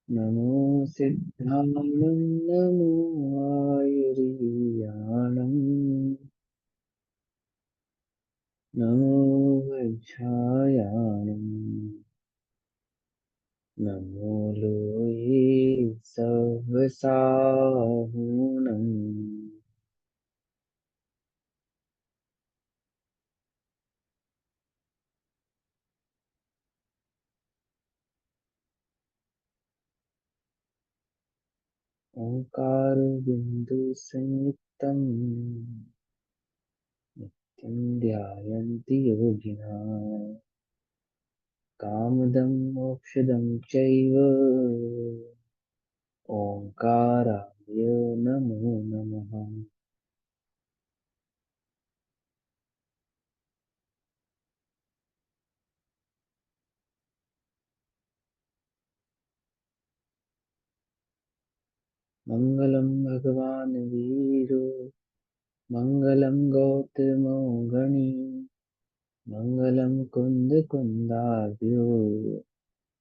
नमो सिद्धाणं नमो आयुर्याणं नमो वज्रायाणं नमो लोये सवसाहुणम् ओंकार बिंदु संयुक्तं नित्यं ध्यायन्ति योगिनः कामदं मोक्षदं चैव ओंकाराय नमो नमः। मंगलम भगवान वीरो मंगलम गौतमो गणी मंगलम कुंद कुंदाभ्यो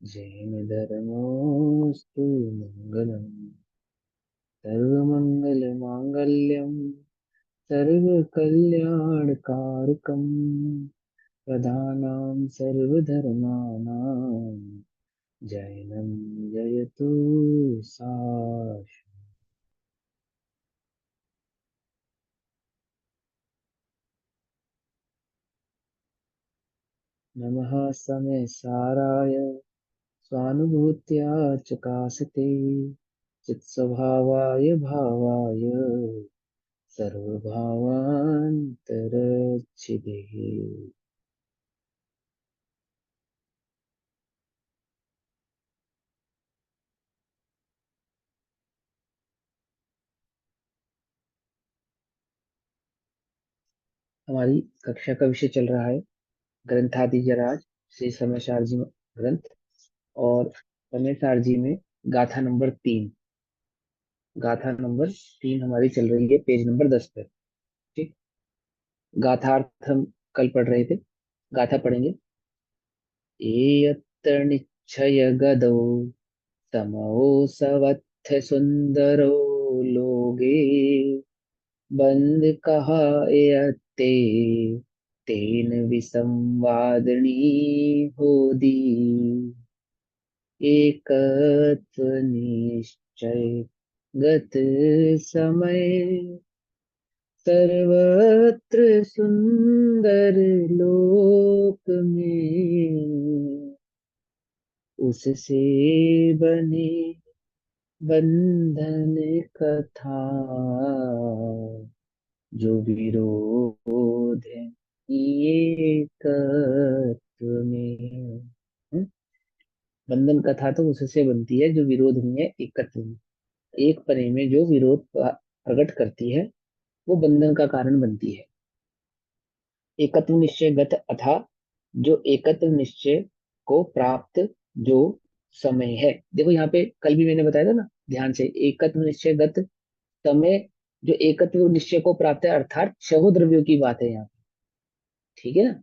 जैन धर्मोस्तु मंगलम सर्वमंगल मांगल्यम सर्वकल्याणकारकम प्रधानां सर्वधर्माणां जैनं जयतु साश। नमः समय साराय स्वानुभूत्या चकासते चित्स्वभावाय भावाय सर्वभावान्तरच्छिदे। हमारी कक्षा का विषय चल रहा है ग्रंथादि जराज श्री समय सारजी ग्रंथ। और समय सारजी में गाथा नंबर 3, गाथा नंबर 3 हमारी चल रही है पेज नंबर 10 पर। ठीक। गाथार्थ हम कल पढ़ रहे थे, गाथा पढ़ेंगे। एयत्र निश्चय गदौ समौ सवत्थ सुंदरो लोगे बंद कहा एयते तेन विसंवादिनी होदी एकत्व निश्चय गत समय सर्वत्र सुंदर लोक में उससे बने बंधन कथा जो विरोध है ये तत्व में। हम्म? बंधन कथा तो उससे बनती है जो विरोध में है एकत्व में। एक परे में जो विरोध प्रकट करती है वो बंधन का कारण बनती है। एकत्व निश्चय गत अथा जो एकत्व निश्चय को प्राप्त जो समय है। देखो यहाँ पे कल भी मैंने बताया था ना, ध्यान से, एकत्व निश्चय गत समय जो एकत्व निश्चय को प्राप्त है अर्थात छह द्रव्यों की बात है यहाँ पे। ठीक है ना,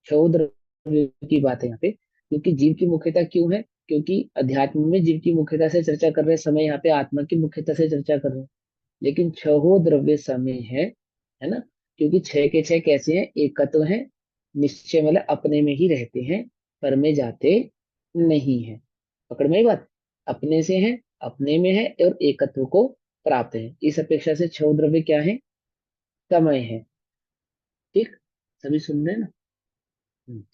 छह द्रव्यों की बात है यहाँ पे। क्योंकि जीव की मुख्यता क्यों है, क्योंकि अध्यात्म में जीव की मुख्यता से चर्चा कर रहे हैं, समय यहाँ पे आत्मा की मुख्यता से चर्चा कर रहे हैं। लेकिन छहो द्रव्य समय है ना। क्योंकि छह के छह कैसे हैं, एकत्व है, निश्चय मतलब अपने में ही रहते हैं, पर में जाते नहीं है। पकड़ में आई बात, अपने से है, अपने में है और एकत्व को प्राप्त है। इस अपेक्षा से छह द्रव्य क्या है, समय है। ठीक, सभी सुन रहे हैं ना। हम्म।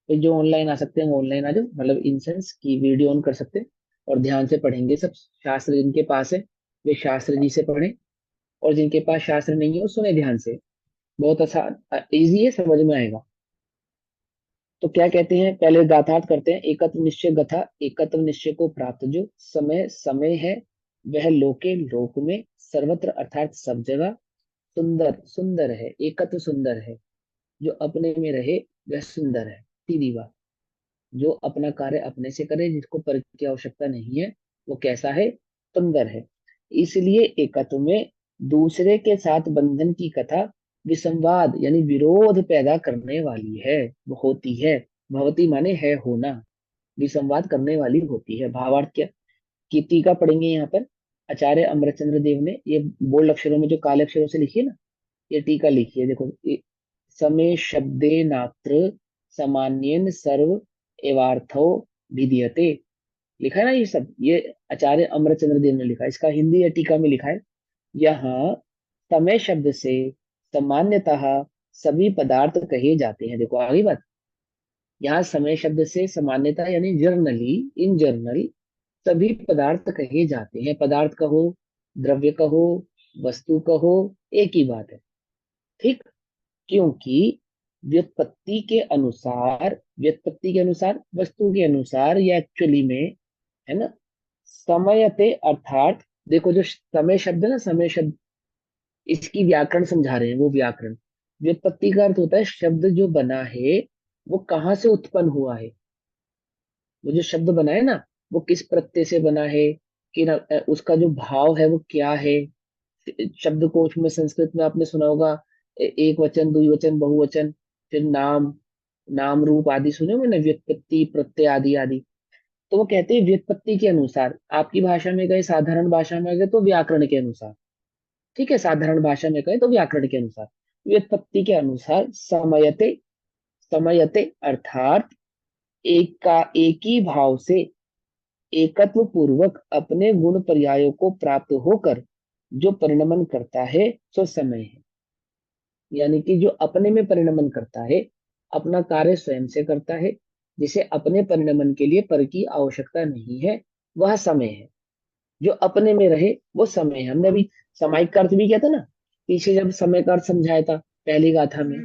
तो जो ऑनलाइन आ सकते हैं वो ऑनलाइन आ जाओ, मतलब इन सेंस की वीडियो ऑन कर सकते हैं और ध्यान से पढ़ेंगे सब। शास्त्र जिनके पास है वे शास्त्र जी से पढ़ें, और जिनके पास शास्त्र नहीं है वो सुने ध्यान से। बहुत आसान, इजी है, समझ में आएगा। तो क्या कहते हैं, पहले गाथार्थ करते हैं। एकत्व निश्चय गथा, एकत्व निश्चय को प्राप्त जो समय समय है वह लोके लोक में सर्वत्र अर्थात सब जगह सुंदर सुंदर है, एकत्व सुंदर है। जो अपने में रहे वह सुंदर है, सीधी बात। जो अपना कार्य अपने से करे, जिसको पर की आवश्यकता नहीं है, वो कैसा है, सुंदर है। इसलिए एकत्व में दूसरे के साथ बंधन की कथा विसंवाद यानी विरोध पैदा करने वाली है, वो होती है। भवती माने है होना, विसंवाद करने वाली होती है। भावार्थ क्या, की टीका पढ़ेंगे यहाँ पर। आचार्य अमरचंद्र देव ने ये बोल्ड अक्षरों में जो काले अक्षरों से लिखी है ना, ये टीका लिखी है, देखो समय शब्दे नात्र सामान्यन सर्व एवार्थो विधीयते, लिखा है ना ये सब, ये आचार्य अमरचंद्र देव ने लिखा है, इसका हिंदी या टीका में लिखा है। यहाँ समय शब्द से सामान्यतः सभी पदार्थ कहे जाते हैं, देखो आगे बात, यहाँ समय शब्द से सामान्यतः यानी जर्नली, इन जनरल सभी पदार्थ कहे जाते हैं, पदार्थ कहो, द्रव्य कहो, वस्तु कहो, एक ही बात है, ठीक। क्योंकि व्युत्पत्ति के अनुसार, वस्तु के अनुसार, या एक्चुअली में, है ना, समयते अर्थात, देखो जो समय शब्द है ना, समय शब्द, इसकी व्याकरण समझा रहे हैं, वो व्याकरण, व्युत्पत्ति का अर्थ होता है शब्द जो बना है वो कहाँ से उत्पन्न हुआ है, वो जो शब्द बना है ना, वो किस प्रत्यय से बना है, कि उसका जो भाव है वो क्या है। शब्दकोश में संस्कृत में आपने सुना होगा, एक वचन, द्विवचन, बहुवचन, फिर नाम, नाम रूप आदि सुने होंगे ना, व्युत्पत्ति, प्रत्यय आदि आदि। तो वो कहते हैं व्युत्पत्ति के अनुसार, आपकी भाषा में गए, साधारण भाषा में गए तो व्याकरण के अनुसार, ठीक है, साधारण भाषा में कहें तो व्याकरण के अनुसार, व्युत्पत्ति के अनुसार समयते, समयते अर्थात एक ही भाव से एकत्व पूर्वक अपने गुण पर्यायों को प्राप्त होकर जो परिणमन करता है सो समय है। यानी कि जो अपने में परिणमन करता है, अपना कार्य स्वयं से करता है, जिसे अपने परिणमन के लिए पर की आवश्यकता नहीं है, वह समय है। जो अपने में रहे वो समय है। हमने अभी सामायिक का अर्थ भी किया था ना, पीछे जब समय का अर्थ समझाया था पहली गाथा में,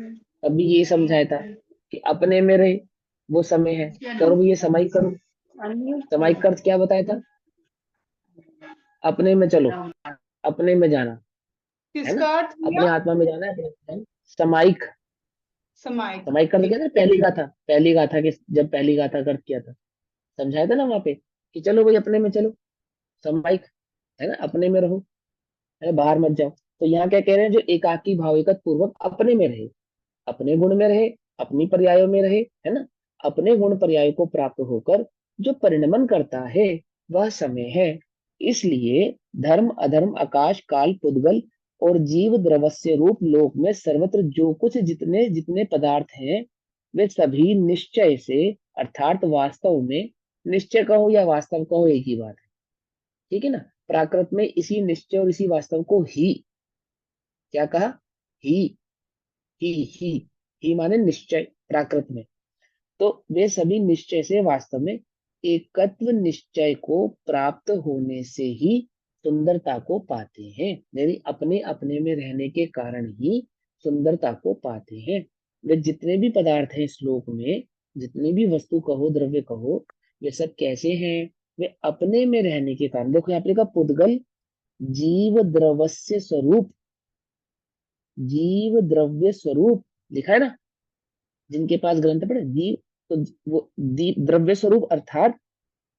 तब भी ये समझाया था कि अपने में रहे वो समय है। करो ये सामायिक करो, सामायिक का अर्थ क्या बताया था, अपने में चलो, अपने में जाना, है ना, किसका अर्थ अपने किया? आत्मा में जाना है, अपने सामायिक, समाइक। सामायिक का अर्थ क्या ठीक। था, पहली गाथा, पहली गाथा के, जब पहली गाथा का अर्थ किया था, समझाया था ना वहां पे कि चलो भाई अपने में चलो, सामायिक, है ना, अपने में रहो, है बाहर मत जाओ। तो यहाँ क्या कह रहे हैं, जो एकाकी भाव एकत पूर्वक अपने में रहे, अपने गुण में रहे, अपनी पर्यायों में रहे, है ना, अपने गुण पर्याय को प्राप्त होकर जो परिणमन करता है वह समय है। इसलिए धर्म अधर्म आकाश काल पुद्गल और जीव द्रवस्य रूप लोक में सर्वत्र जो कुछ जितने जितने पदार्थ हैं वे सभी निश्चय से, अर्थात वास्तव में, निश्चय कहो या वास्तव कहो एक ही बात है, ठीक है ना, प्राकृत में इसी निश्चय और इसी वास्तव को ही, क्या कहा, ही, ही ही ही माने निश्चय प्राकृत में, तो वे सभी निश्चय से वास्तव में एकत्व निश्चय को प्राप्त होने से ही सुंदरता को पाते हैं, यानी अपने अपने में रहने के कारण ही सुंदरता को पाते हैं। वे जितने भी पदार्थ हैं इस श्लोक में, जितनी भी वस्तु कहो, द्रव्य कहो, वे सब कैसे हैं, वे अपने में रहने के कारण, देखो यहाँ पे लिखा पुद्गल जीव द्रवस्य स्वरूप, जीव द्रव्य स्वरूप लिखा है ना, जिनके पास ग्रंथ पढ़े जीव, तो वो द्रव्य स्वरूप अर्थात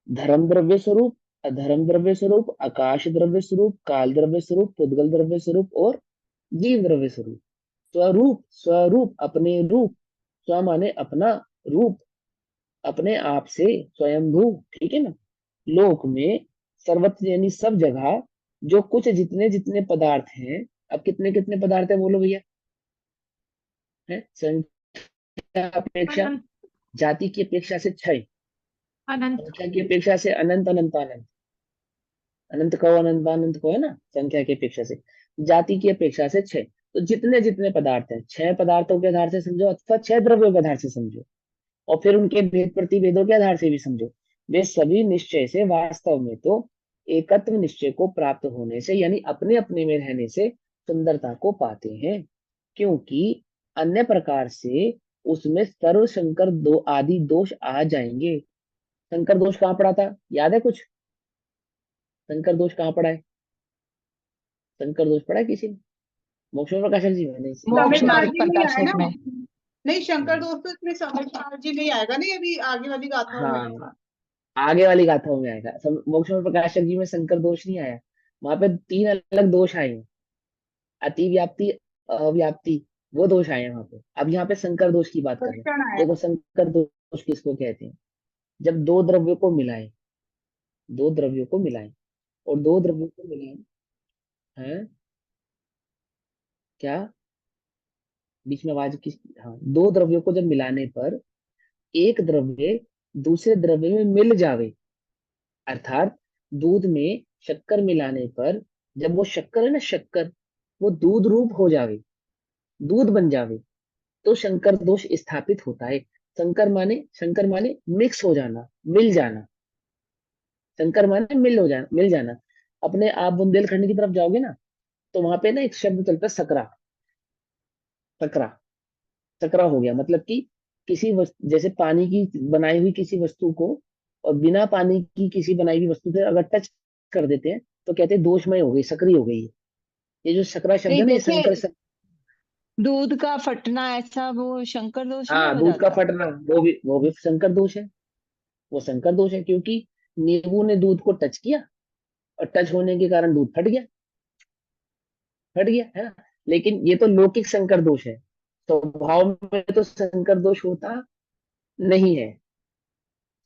धर्म द्रव्य स्वरूप, अधर्म द्रव्य स्वरूप, आकाश द्रव्य स्वरूप, काल द्रव्य स्वरूप, पुद्गल द्रव्य स्वरूप और जीव द्रव्य स्वरूप। स्वरूप, स्वरूप अपने रूप, स्व माने अपना, रूप अपने आप से, स्वयंभू, ठीक है ना, लोक में सर्वत्र यानी सब जगह जो कुछ जितने जितने पदार्थ हैं, अब कितने कितने पदार्थ है बोलो भैया, है संख्या अपेक्षा, अनंत। जाति की अपेक्षा से क्षय, अनंत। संख्या की अपेक्षा से अनंत, अनंत अनंत, अनंत कहो अनंत अनंत को, है ना, संख्या की अपेक्षा से, जाति की अपेक्षा से छह, तो जितने जितने पदार्थ हैं छह पदार्थों के आधार से समझो अथवा छह द्रव्यों के आधार से समझो, और फिर उनके भेद प्रतिभेदों के आधार से भी समझो, वे सभी निश्चय से वास्तव में तो एकत्व निश्चय को प्राप्त होने से यानी अपने अपने में रहने से सुंदरता को पाते हैं, क्योंकि अन्य प्रकार से उसमें सर्व शंकर दो आदि दोष आ जाएंगे। शंकर दोष कहाँ पड़ा था, याद है कुछ, शंकर दोष कहाँ पड़ा है, शंकर दोष पड़ा है किसी ने, मोक्ष प्रकाशक जी में नहीं, मोक्ष नहीं मार्ग पड़ा। मोक्षमार्ग जी में आया प्रकाशक ना। में। नहीं, शंकर हम्म, दोस्त तो इसमें समझ जी में ही आएगा, नहीं अभी आगे वाली गाथाओं में हाँ, आएगा। आगे वाली गाथाओं में आएगा, मोक्ष प्रकाशक जी में शंकर दोष नहीं आया, वहां पे तीन अलग दोष आए हैं, अतिव्याप्ति, अव्याप्ति, वो दोष आए हैं वहां पे। अब यहाँ पे शंकर दोष की बात कर रहे हैं। लक्षण आया। देखो शंकर दोष किसको कहते हैं, जब दो द्रव्य को मिलाए, दो द्रव्यों को मिलाएं, और दो द्रव्यों को मिलाएं, हैं क्या, बीच में आवाज किस, हाँ, दो द्रव्यों को जब मिलाने पर एक द्रव्य दूसरे द्रव्य में मिल जावे, अर्थात दूध में शक्कर मिलाने पर जब वो शक्कर है ना, शक्कर, वो दूध रूप हो जावे, दूध बन जावे, तो शंकर दोष स्थापित होता है। शंकर माने मिक्स हो जाना, मिल जाना। शंकर माने मिल जाना। अपने आप बुंदेलखंड की तरफ जाओगे ना, तो वहां पे ना एक शब्द चलता है, सकरा। सकरा, सकरा हो गया, मतलब कि किसी वस्तु, जैसे पानी की बनाई हुई किसी वस्तु को और बिना पानी की किसी बनाई हुई वस्तु से अगर टच कर देते हैं, तो कहते हैं दोषमय हो गई, सक्रिय हो गई है। ये जो सकरा शब्द नहीं है ना, ये जैसे शंकर दूध का फटना, ऐसा वो शंकर दोष नहीं हाँ, हो दूध का जाता? फटना, वो भी शंकर दोष है। वो शंकर दोष है, क्योंकि नींबू ने दूध को टच किया, और टच होने के कारण दूध फट गया, फट गया है ना। लेकिन ये तो लौकिक संकर दोष है, स्वभाव में तो संकर दोष होता नहीं है।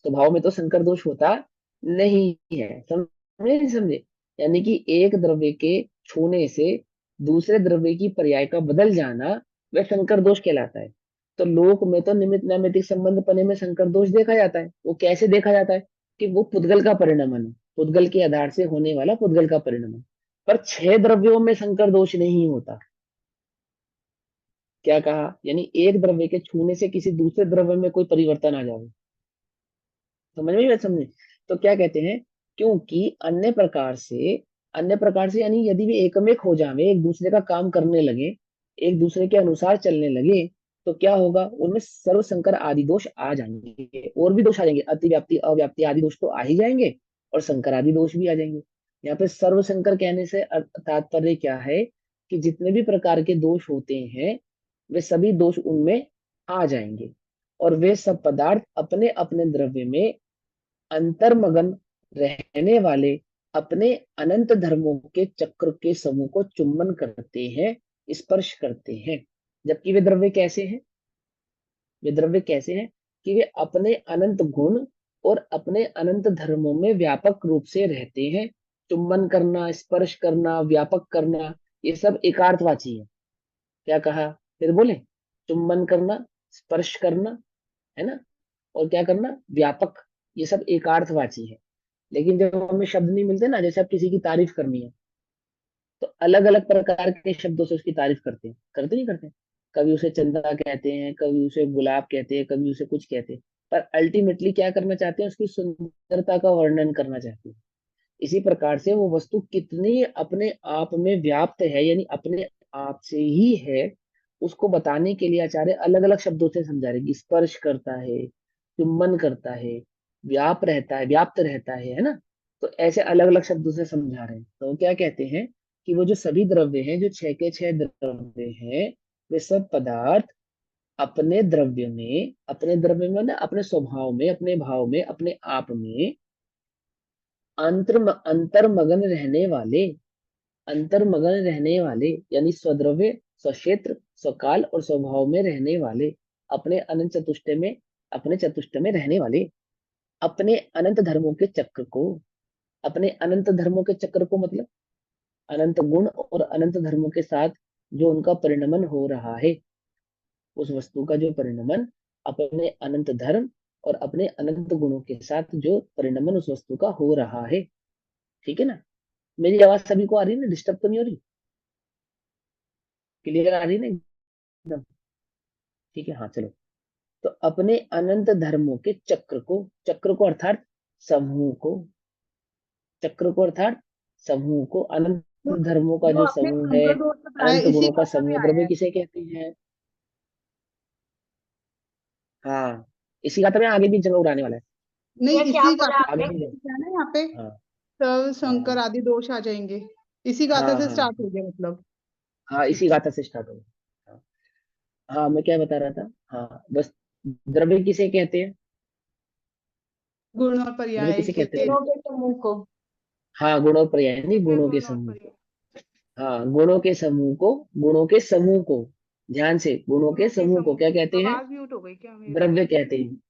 स्वभाव में तो संकर दोष होता नहीं है, समझे नहीं समझे। यानी कि एक द्रव्य के छूने से दूसरे द्रव्य की पर्याय का बदल जाना, वह संकर दोष कहलाता है। तो लोक में तो निमित्त नैमित्तिक संबंध पने में संकर दोष देखा जाता है। वो कैसे देखा जाता है, कि वो पुद्गल का परिणमन है, पुद्गल के आधार से होने वाला पुद्गल का परिणमन। पर छह द्रव्यों में संकर दोष नहीं होता। क्या कहा, यानी एक द्रव्य के छूने से किसी दूसरे द्रव्य में कोई परिवर्तन आ जाए, समझ में बात समझे। तो क्या कहते हैं, क्योंकि अन्य प्रकार से यानी यदि वे एकमेक हो जावे, एक दूसरे का काम करने लगे, एक दूसरे के अनुसार चलने लगे, तो क्या होगा, उनमें सर्व संकर आदि दोष आ जाएंगे, और भी दोष आ जाएंगे, अतिव्याप्ति अव्याप्ति आदि दोष तो आ ही जाएंगे, और संकर आदि दोष भी आ जाएंगे। यहाँ पे सर्व संकर कहने से तात्पर्य क्या है, कि जितने भी प्रकार के दोष होते हैं, वे सभी दोष उनमें आ जाएंगे, और वे सब पदार्थ अपने अपने द्रव्य में अंतर्मगन रहने वाले अपने अनंत धर्मों के चक्र के समूह को चुंबन करते हैं, स्पर्श करते हैं। जबकि वे द्रव्य कैसे हैं, कि वे अपने अनंत गुण और अपने अनंत धर्मों में व्यापक रूप से रहते हैं। चुंबन करना, स्पर्श करना, व्यापक करना, ये सब एकार्थवाची है। क्या कहा, फिर बोले, चुंबन करना, स्पर्श करना, है ना, और क्या करना, व्यापक, ये सब एकार्थवाची है। लेकिन जब हमें शब्द नहीं मिलते ना, जैसे अब किसी की तारीफ करनी है, तो अलग अलग प्रकार के शब्दों से उसकी तारीफ करते हैं, करते नहीं करते। कभी उसे चंदा कहते हैं, कभी उसे गुलाब कहते हैं, कभी उसे कुछ कहते हैं, पर अल्टीमेटली क्या करना चाहते हैं, उसकी सुंदरता का वर्णन करना चाहते हैं। इसी प्रकार से वो वस्तु कितनी अपने आप में व्याप्त है, यानी अपने आप से ही है, उसको बताने के लिए आचार्य अलग अलग शब्दों से समझा रहे कि स्पर्श करता है, चुंबन करता है, व्याप्त रहता है ना। तो ऐसे अलग अलग शब्दों से समझा रहे हैं। तो वो क्या कहते हैं, कि वो जो सभी द्रव्य हैं, जो छह के छह द्रव्य हैं, वे सब पदार्थ अपने द्रव्य में ना, अपने स्वभाव में, अपने भाव में, अपने आप में अंतर्मगन रहने वाले, अंतर्मगन रहने वाले, यानी स्वद्रव्य, स्वक्षेत्र, स्वकाल और स्वभाव में रहने वाले, अपने अनंत चतुष्टय में, अपने चतुष्टय में रहने वाले, अपने अनंत धर्मों के चक्र को, अपने अनंत धर्मों के चक्र को मतलब अनंत गुण और अनंत धर्मों के साथ जो उनका परिणमन हो रहा है, उस वस्तु का जो परिणमन अपने अनंत धर्म और अपने अनंत गुणों के साथ जो परिणमन उस वस्तु का हो रहा है। ठीक है ना। मेरी आवाज सभी को आ रही है ना, डिस्टर्ब तो नहीं हो रही, क्लियर आ रही है ना एकदम। ठीक है, हाँ चलो। तो अपने अनंत धर्मों के चक्र को अर्थात समूह को, चक्र को अर्थात समूह को, अनंत जो धर्मों का जो जो आपने समूह है, शंकर दोष बताया अनंत इसी गुणों का गाथा में समूह, आया द्रव्य है। किसे कहते हैं। हाँ, इसी का तो मैं आगे भी जगह उड़ाने वाला है। नहीं इसी गाथा आगे में भी जगह, क्या है ना यहाँ पे, हाँ सर्व शंकर हाँ आदि दोष आ जाएंगे। इसी गाथा हाँ से हाँ स्टार्ट हो गया मतलब। हाँ, इसी ठीक है। गाथा से स्टार्ट होगा। हाँ हाँ, मैं क्या बता रहा था, हाँ बस, द्रव्य किसे कहते हैं, गुण और द्रव्य पर्याय किसे कहते कहते हैं। हैं। गुणों के समूह को। हाँ, गुणों पर्याय नहीं, है गुणों के गुण और समूह। पर्याय। हाँ, गुणों के समूह को ध्यान से, गुणों के गुणों के समूह को समूह क्या को, कहते हैं, आवाज म्यूट हो गई क्या मेरी? द्रव्य कहते हैं।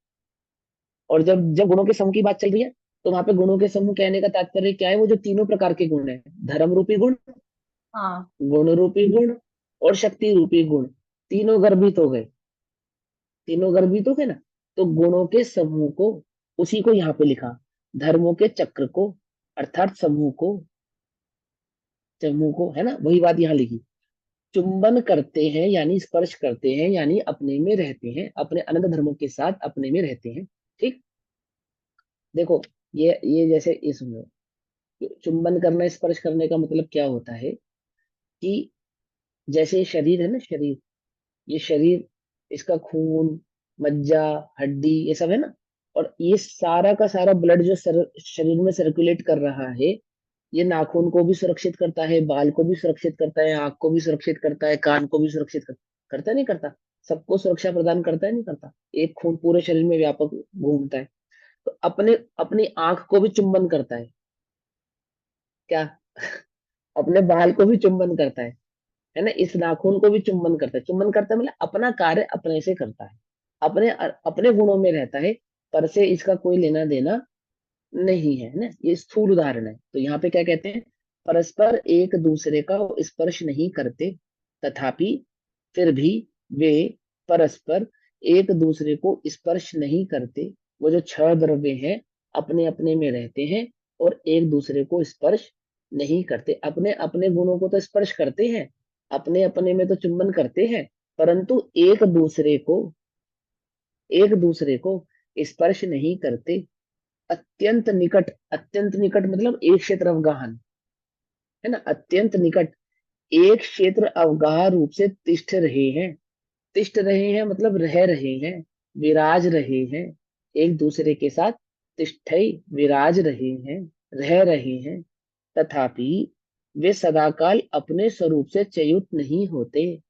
और जब जब गुणों के समूह की बात चल रही है, तो वहां पे गुणों के समूह कहने का तात्पर्य क्या है, वो जो तीनों प्रकार के गुण है, धर्म रूपी गुण, हाँ। गुण रूपी गुण, और शक्ति रूपी गुण, तीनों गर्भित हो गए, तीनों गर्भित हो गए ना। तो गुणों के समूह को, उसी को यहाँ पे लिखा, धर्मों के चक्र को, अर्थात समूह को, समूह को, है ना, वही बात यहाँ लिखी। चुंबन करते हैं यानी स्पर्श करते हैं, यानी अपने में रहते हैं, अपने अनंत धर्मों के साथ अपने में रहते हैं। ठीक। देखो, ये जैसे ये सुनो, चुंबन करना स्पर्श करने का मतलब क्या होता है कि जैसे ये शरीर है ना, शरीर, ये शरीर, इसका खून, मज्जा, हड्डी, ये सब है ना, और ये सारा का सारा ब्लड जो शरीर में सर्कुलेट कर रहा है, ये नाखून को भी सुरक्षित करता है, बाल को भी सुरक्षित करता है, आंख को भी सुरक्षित करता है, कान को भी सुरक्षित करता है, नहीं करता, सबको सुरक्षा प्रदान करता है, नहीं करता, एक खून पूरे शरीर में व्यापक घूमता है। तो अपने अपनी आंख को भी चुंबन करता है, क्या, अपने बाल को भी चुंबन करता है ना, इस नाखून को भी चुंबन करता है, चुंबन करता है मतलब अपना कार्य अपने से करता है, अपने अपने गुणों में रहता है, पर से इसका कोई लेना देना नहीं है ना, ये स्थूल उदाहरण है। तो यहाँ पे क्या कहते हैं, परस्पर एक दूसरे का स्पर्श नहीं करते, तथापि फिर भी वे परस्पर एक दूसरे को स्पर्श नहीं करते। वो जो छह द्रव्य हैं, अपने अपने में रहते हैं और एक दूसरे को स्पर्श नहीं करते, अपने अपने गुणों को तो स्पर्श करते हैं, अपने अपने में तो चुंबन करते हैं, परंतु एक दूसरे को स्पर्श नहीं करते। अत्यंत निकट, अत्यंत निकट मतलब एक क्षेत्र अवगाहन, है ना, अत्यंत निकट, एक क्षेत्र अवगाह रूप से तिष्ठ रहे हैं, तिष्ठ रहे हैं मतलब रह रहे हैं, विराज रहे हैं, एक दूसरे के साथ तिष्ठई विराज रहे हैं, रह रहे हैं। तथापि वे सदाकाल अपने स्वरूप से च्युत नहीं होते,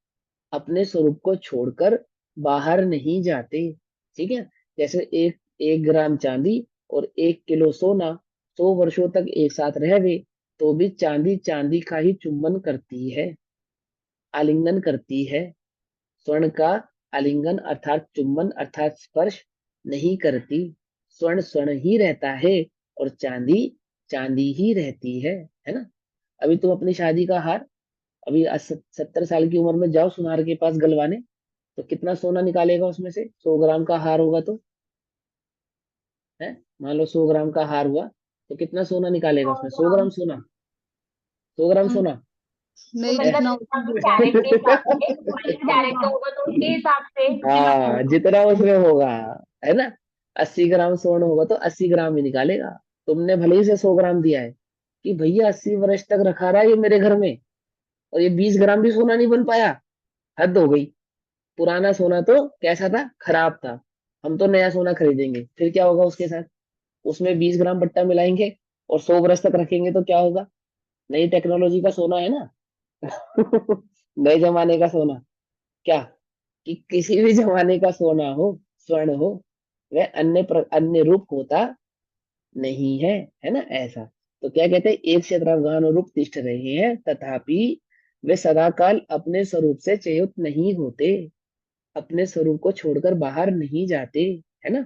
अपने स्वरूप को छोड़कर बाहर नहीं जाते। ठीक है। जैसे एक एक ग्राम चांदी और 1 किलो सोना 100 वर्षों तक एक साथ रहे, तो भी चांदी चांदी का ही चुंबन करती है, आलिंगन करती है, स्वर्ण का आलिंगन अर्थात चुंबन अर्थात स्पर्श नहीं करती। स्वर्ण स्वर्ण ही रहता है और चांदी चांदी ही रहती है ना। अभी तुम अपनी शादी का हार, अभी 70 साल की उम्र में जाओ सुनार के पास गलवाने, तो कितना सोना निकालेगा उसमें से, 100 ग्राम का हार होगा तो, है, मान लो 100 ग्राम का हार हुआ, तो कितना सोना निकालेगा 100 उसमें, 100 ग्राम ग्राम। सोना, 100 ग्राम हम्म, सोना नहीं, तो है। मतलब जितना जितना भी होगा। कैरेट के हिसाब से, गोल्ड कैरेट का होगा तो उसके हिसाब से। जितना हाँ, होगा। जितना उसमें होगा, है ना, 80 ग्राम स्वर्ण होगा तो 80 ग्राम ही निकालेगा। तुमने भले ही से 100 ग्राम दिया है कि भैया 80 वर्ष तक रखा रहा है ये मेरे घर में, और ये 20 ग्राम भी सोना नहीं बन पाया, हद हो गई। पुराना सोना तो कैसा था, खराब था, हम तो नया सोना खरीदेंगे, फिर क्या होगा उसके साथ, उसमें 20 ग्राम बट्टा मिलाएंगे और 100 वर्ष तक रखेंगे तो क्या होगा, नई टेक्नोलॉजी का सोना है ना। नए जमाने का सोना, क्या, कि किसी भी जमाने का सोना हो, स्वर्ण हो, वह अन्य रूप होता नहीं है ना, ऐसा। तो क्या कहते हैं, एक क्षेत्रावगाहन रूप तिष्ठ रहे हैं, तथापि वे सदाकाल अपने स्वरूप से च्युत नहीं होते, अपने स्वरूप को छोड़कर बाहर नहीं जाते, है ना।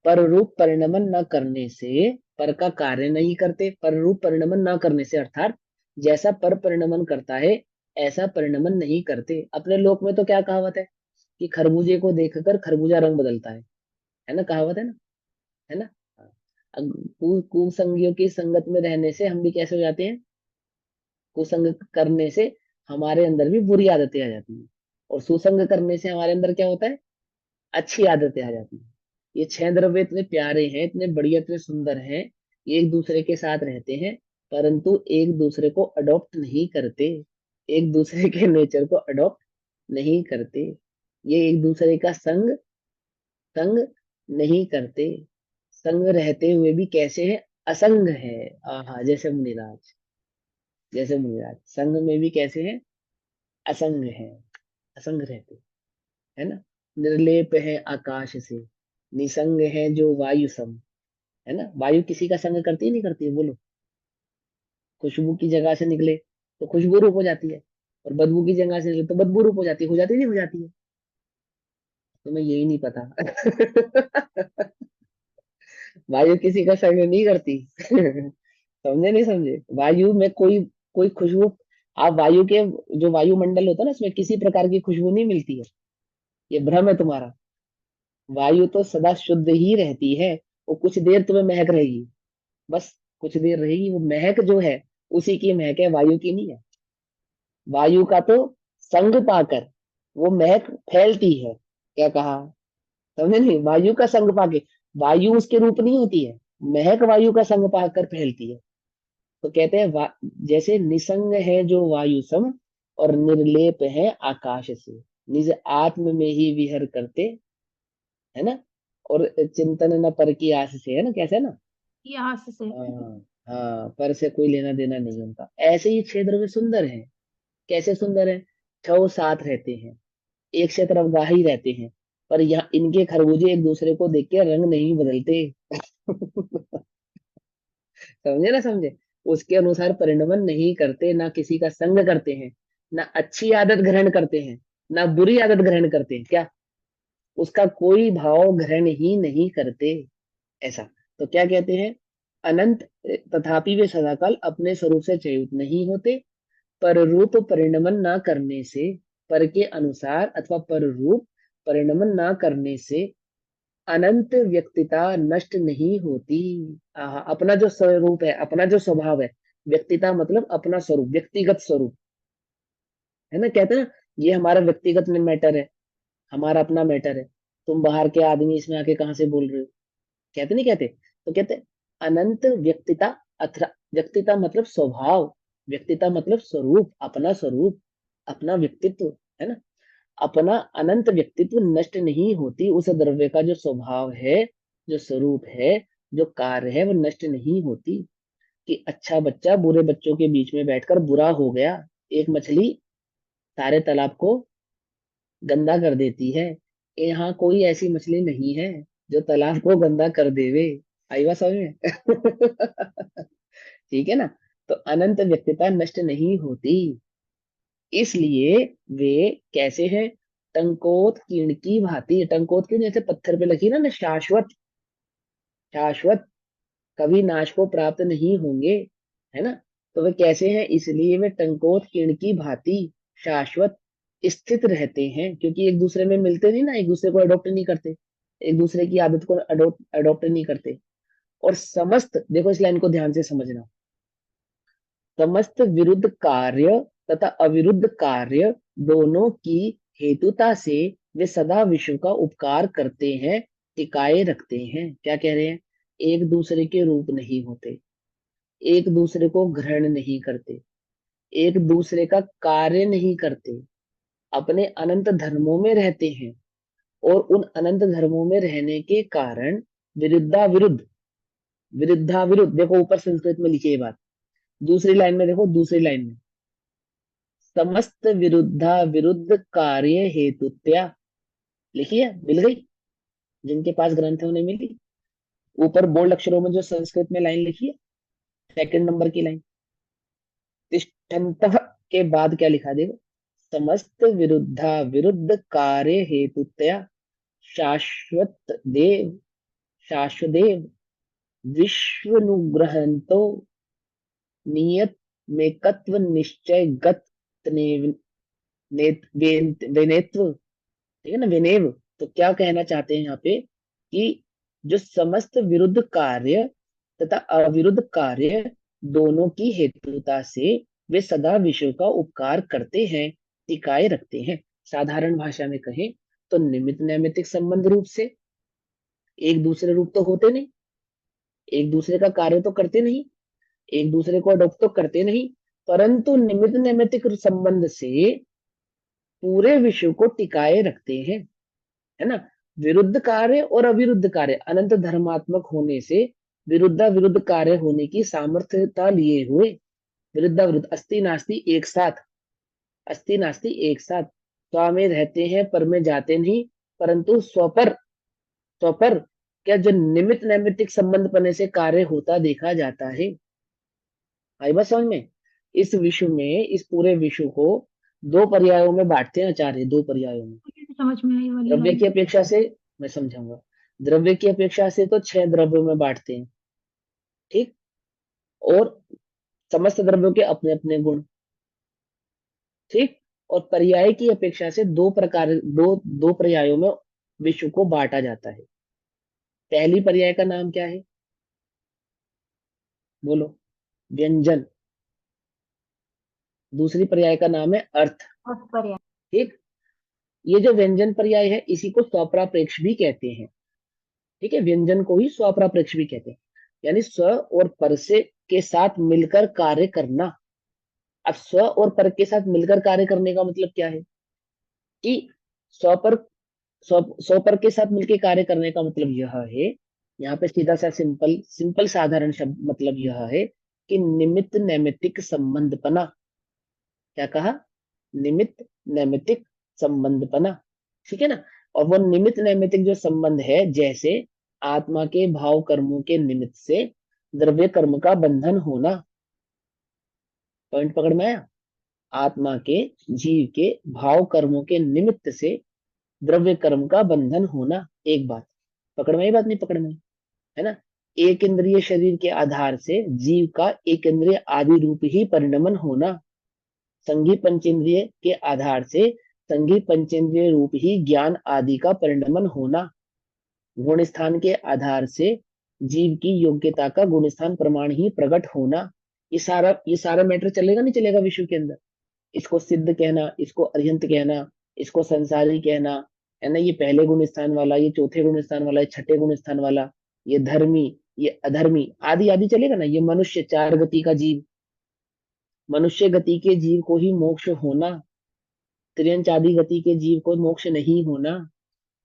पर रूप परिणमन न करने से, पर का कार्य नहीं करते, पर रूप परिणमन न करने से अर्थात जैसा पर परिणमन करता है ऐसा परिणमन नहीं करते। अपने लोक में तो क्या कहावत है कि खरबूजे को देखकर खरबूजा रंग बदलता है ना, कहावत है ना। कुसंगियों की संगत में रहने से हम भी कैसे हो जाते हैं, कुसंग करने से हमारे अंदर भी बुरी आदतें आ जाती हैं, और सुसंग करने से हमारे अंदर क्या होता है, अच्छी आदतें आ जाती हैं। ये छह द्रव्य इतने प्यारे हैं, इतने बढ़िया, इतने सुंदर हैं, ये एक दूसरे के साथ रहते हैं, परंतु एक दूसरे को अडॉप्ट नहीं करते, एक दूसरे के नेचर को अडॉप्ट नहीं करते, ये एक दूसरे का संग संग नहीं करते, संग रहते हुए भी कैसे है, असंग है। आहा, जैसे मुनिराज संग में भी कैसे है, असंग है, असंग रहते, है ना। निर्लेप है आकाश से, निसंग है जो वायु सम, है ना, वायु किसी का संग करती है नहीं करती है, बोलो। खुशबू की जगह से निकले तो खुशबू रूप हो जाती है, और बदबू की जगह से निकले तो बदबू रूप हो जाती है, नहीं हो जाती है, तुम्हें यही नहीं पता। वायु किसी का संग नहीं करती। समझे नहीं समझे? वायु में कोई कोई खुशबू, आप वायु के, जो वायुमंडल होता है ना, उसमें किसी प्रकार की खुशबू नहीं मिलती है। ये भ्रम है तुम्हारा। वायु तो सदा शुद्ध ही रहती है। वो कुछ देर तुम्हें महक रहेगी, बस कुछ देर रहेगी। वो महक जो है, उसी की महक है, वायु की नहीं है। वायु का तो संग पाकर वो महक फैलती है। क्या कहा? समझे नहीं? वायु का संग पाके, वायु उसके रूप नहीं होती है, महक वायु का संग पाकर फैलती है। तो कहते हैं जैसे निसंग है जो वायु सम, और निर्लेप है आकाश से, निज आत्म में ही विहर करते, है ना, और चिंतन न पर की आस से, है ना, कैसे है ना। यहाँ से। हाँ, हाँ, पर से कोई लेना देना नहीं उनका। ऐसे ही क्षेत्र में सुंदर है। कैसे सुंदर है? छह साथ रहते हैं, एक से तरफ गाही रहते हैं, पर यहाँ इनके खरबूजे एक दूसरे को देख के रंग नहीं बदलते। समझे ना समझे? उसके अनुसार परिणमन नहीं करते, ना किसी का संग करते हैं, ना अच्छी आदत ग्रहण करते हैं, ना बुरी आदत ग्रहण करते हैं। क्या? उसका कोई भाव ग्रहण ही नहीं करते। ऐसा। तो क्या कहते हैं? अनंत, तथापि वे सदाकाल अपने स्वरूप से च्युत नहीं होते। पर रूप परिणमन ना करने से, पर के अनुसार अथवा पर रूप परिणमन ना करने से अनंत व्यक्तिता नष्ट नहीं होती। अपना जो स्वरूप है, अपना जो स्वभाव है, व्यक्तिता मतलब अपना स्वरूप, व्यक्तिगत स्वरूप, है ना, कहते हैं ना, ये हमारा व्यक्तिगत मैटर है, हमारा अपना मैटर है। तुम बाहर के आदमी इसमें आके कहाँ से बोल रहे हो? कहते नहीं कहते? तो कहते अनंत व्यक्तिता, अथवा व्यक्तिता मतलब स्वभाव, व्यक्तिता मतलब स्वरूप, अपना स्वरूप, अपना व्यक्तित्व, है ना। अपना अनंत व्यक्तित्व नष्ट नहीं होती। उस द्रव्य का जो स्वभाव है, जो स्वरूप है, जो कार्य है, वो नष्ट नहीं होती। कि अच्छा बच्चा बुरे बच्चों के बीच में बैठकर बुरा हो गया, एक मछली सारे तालाब को गंदा कर देती है। यहाँ कोई ऐसी मछली नहीं है जो तालाब को गंदा कर देवे। आई बात समझ में? ठीक है ना। तो अनंत व्यक्तिता नष्ट नहीं होती, इसलिए वे कैसे हैं? टंकोत कीर्ण की भांति। टंकोत कीर्ण जैसे पत्थर पे लगी ना, शाश्वत, शाश्वत, कभी नाश को प्राप्त नहीं होंगे, है ना। तो वे कैसे हैं? इसलिए वे टंकोत कीर्ण की भांति शाश्वत स्थित रहते हैं, क्योंकि एक दूसरे में मिलते नहीं ना, एक दूसरे को अडॉप्ट नहीं करते, एक दूसरे की आदत को अडॉप्ट अडॉप्ट नहीं करते। और समस्त, देखो इस लाइन को ध्यान से समझना, समस्त विरुद्ध कार्य तथा अविरुद्ध कार्य दोनों की हेतुता से वे सदा विश्व का उपकार करते हैं, टिकाए रखते हैं। क्या कह रहे हैं? एक दूसरे के रूप नहीं होते, एक दूसरे को ग्रहण नहीं करते, एक दूसरे का कार्य नहीं करते, अपने अनंत धर्मों में रहते हैं। और उन अनंत धर्मों में रहने के कारण विरुद्धा विरुद्ध, विरुद्धा विरुद्ध, देखो ऊपर संस्कृत में लिखी है ये बात, दूसरी लाइन में देखो, दूसरी लाइन में, समस्त विरुद्धा विरुद्ध कार्य हेतुत्या लिखी है, मिल गई? जिनके पास ग्रंथ है उन्हें मिली। ऊपर बोल्ड अक्षरों में जो संस्कृत में लाइन लिखी है, सेकंड नंबर की लाइन, तिष्ठन्तः के बाद क्या लिखा, देखो, समस्त विरुद्धा विरुद्ध कार्य हेतुत्या शाश्वत देव, शाश्वदेव विश्वनुग्रहंतो नियत मेकत्व निश्चय गत विनेत्व, ठीक है ना, विनेव। तो क्या कहना चाहते हैं यहाँ पे? कि जो समस्त विरुद्ध कार्य तथा अविरुद्ध कार्य दोनों की हेतुता से वे सदा विश्व का उपकार करते हैं, टिकाए रखते हैं। साधारण भाषा में कहें तो निमित्त नैमित्तिक संबंध रूप से, एक दूसरे रूप तो होते नहीं, एक दूसरे का कार्य तो करते नहीं, एक दूसरे को अडॉप्ट तो करते नहीं, परंतु निमित्त नैमित्तिक संबंध से पूरे विश्व को टिकाए रखते हैं, है ना। विरुद्ध कार्य और अविरुद्ध कार्य अनंत धर्मात्मक होने से विरुद्ध विरुद्ध कार्य होने की सामर्थ्यता लिए हुए, विरुद्ध विरुद्ध, अस्ति नास्ति एक साथ, अस्ति नास्ति एक साथ, स्व में रहते हैं पर में जाते नहीं, परंतु स्वपर, स्वपर क्या, जो निमित्त नैमित्तिक संबंध बनने से कार्य होता देखा जाता है। आई बात समझ में? इस विश्व में, इस पूरे विश्व को दो पर्यायों में बांटते हैं आचार्य, दो पर्यायों में। मुझे तो समझ में आई वाली द्रव्य लाइन। की अपेक्षा से, मैं समझाऊंगा, द्रव्य की अपेक्षा से तो 6 द्रव्यों में बांटते हैं, ठीक। और समस्त द्रव्यों के अपने अपने गुण, ठीक। और पर्याय की अपेक्षा से दो पर्यायों में विश्व को बांटा जाता है। पहली पर्याय का नाम क्या है, बोलो। व्यंजन। दूसरी पर्याय का नाम है अर्थ, उत्पर्य। ठीक। ये जो व्यंजन पर्याय है इसी को स्वप्राप्रेक्ष भी कहते हैं, ठीक है। व्यंजन को ही स्वप्राप्रेक्ष भी कहते हैं, यानी स्व और पर से के साथ मिलकर कार्य करना। अब स्व और पर के साथ मिलकर कार्य करने का मतलब क्या है कि स्व पर स्व स्व पर के साथ मिलकर कार्य करने का मतलब यह है, यहाँ पे सीधा सा सिंपल सिंपल साधारण शब्द मतलब यह है कि निमित्त नैमित्तिक संबंधपना। क्या कहा, निमित्त नैमित्तिक संबंधपना, ठीक है ना। और वो निमित्त नैमित्तिक जो संबंध है, जैसे आत्मा के भाव कर्मों के निमित्त से द्रव्य कर्म का बंधन होना। पॉइंट पकड़ में आया। आत्मा के, जीव के भाव कर्मों के निमित्त से द्रव्य कर्म का बंधन होना, एक बात पकड़ में आई, बात नहीं पकड़ में आई? है ना। एक इंद्रिय शरीर के आधार से जीव का एक इंद्रिय आदि रूप ही परिणमन होना। संघी पंचेंद्रिय के आधार से संघी पंचेंद्रिय रूप ही ज्ञान आदि का परिणमन होना। गुण स्थान के आधार से जीव की योग्यता का गुण स्थान प्रमाण ही प्रकट होना। ये सारा मैटर चलेगा नहीं चलेगा विश्व के अंदर। इसको सिद्ध कहना, इसको अर्हंत कहना, इसको संसारी कहना, है ना। ये पहले गुण स्थान वाला, ये चौथे गुण स्थान वाला, ये छठे गुण स्थान वाला, ये धर्मी, ये अधर्मी, आदि आदि चलेगा ना। ये मनुष्य, 4 गति का जीव, मनुष्य गति के जीव को ही मोक्ष होना। त्रियंच आदि गति के जीव को मोक्ष नहीं होना।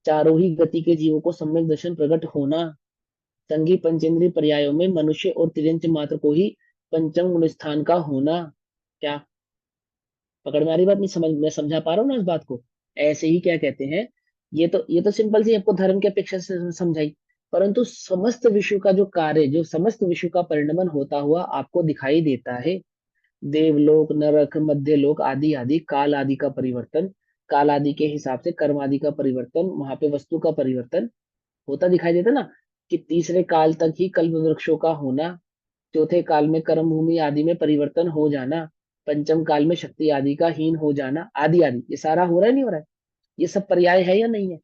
चारों ही गति के जीवों को सम्यक दर्शन प्रकट होना। संघी पंचेंद्रिय पर्यायों में मनुष्य और त्रियंच मात्र को ही पंचम गुण स्थान का होना। क्या पकड़ में आ रही बात, नहीं समझ, मैं समझा पा रहा हूँ ना इस बात को। ऐसे ही क्या कहते हैं, ये तो सिंपल सी आपको धर्म की अपेक्षा से समझाई। परंतु समस्त विश्व का जो कार्य, जो समस्त विश्व का परिणमन होता हुआ आपको दिखाई देता है, देवलोक, नरक, मध्य लोक आदि आदि, काल आदि का परिवर्तन, काल आदि के हिसाब से कर्म आदि का परिवर्तन, वहां पे वस्तु का परिवर्तन होता दिखाई देता ना। कि तीसरे काल तक ही कल्प वृक्षों का होना, चौथे काल में कर्म भूमि आदि में परिवर्तन हो जाना, पंचम काल में शक्ति आदि का हीन हो जाना, आदि आदि, ये सारा हो रहा है नहीं हो रहा है। ये सब पर्याय है या नहीं है,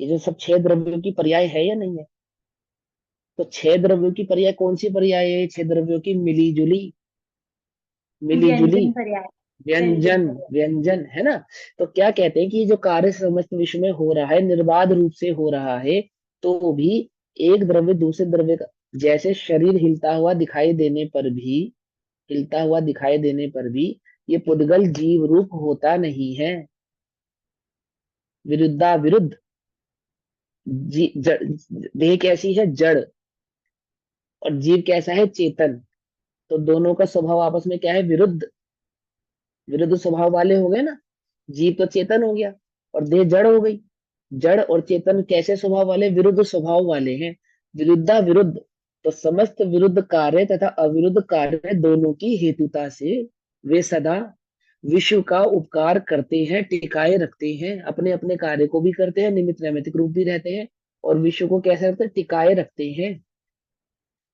ये जो सब 6 द्रव्यों की पर्याय है या नहीं है। तो 6 द्रव्यों की पर्याय कौन सी पर्याय है, 6 द्रव्यों की मिली जुली, मिली जुली व्यंजन पर्याय। व्यंजन व्यंजन, पर्याय। व्यंजन, है ना। तो क्या कहते हैं कि ये जो कार्य समस्त विश्व में हो रहा है, निर्बाध रूप से हो रहा है, तो भी एक द्रव्य दूसरे द्रव्य का, जैसे शरीर हिलता हुआ दिखाई देने पर भी ये पुद्गल जीव रूप होता नहीं है। विरुद्धा विरुद्ध, देह कैसी है, जड़, और जीव कैसा है, चेतन। तो दोनों का स्वभाव आपस में क्या है, विरुद्ध, विरुद्ध स्वभाव वाले हो गए ना। जीव तो चेतन हो गया और देह जड़ हो गई। जड़ और चेतन कैसे स्वभाव वाले, विरुद्ध स्वभाव वाले हैं। विरुद्धा विरुद्ध, तो समस्त विरुद्ध कार्य तथा अविरुद्ध कार्य दोनों की हेतुता से वे सदा विश्व का उपकार करते हैं, टिकाए रखते हैं, अपने अपने कार्य को भी करते हैं, निमित्त नैमित्तिक रूप भी रहते हैं, और विश्व को कैसे रखते हैं, टिकाए रखते हैं।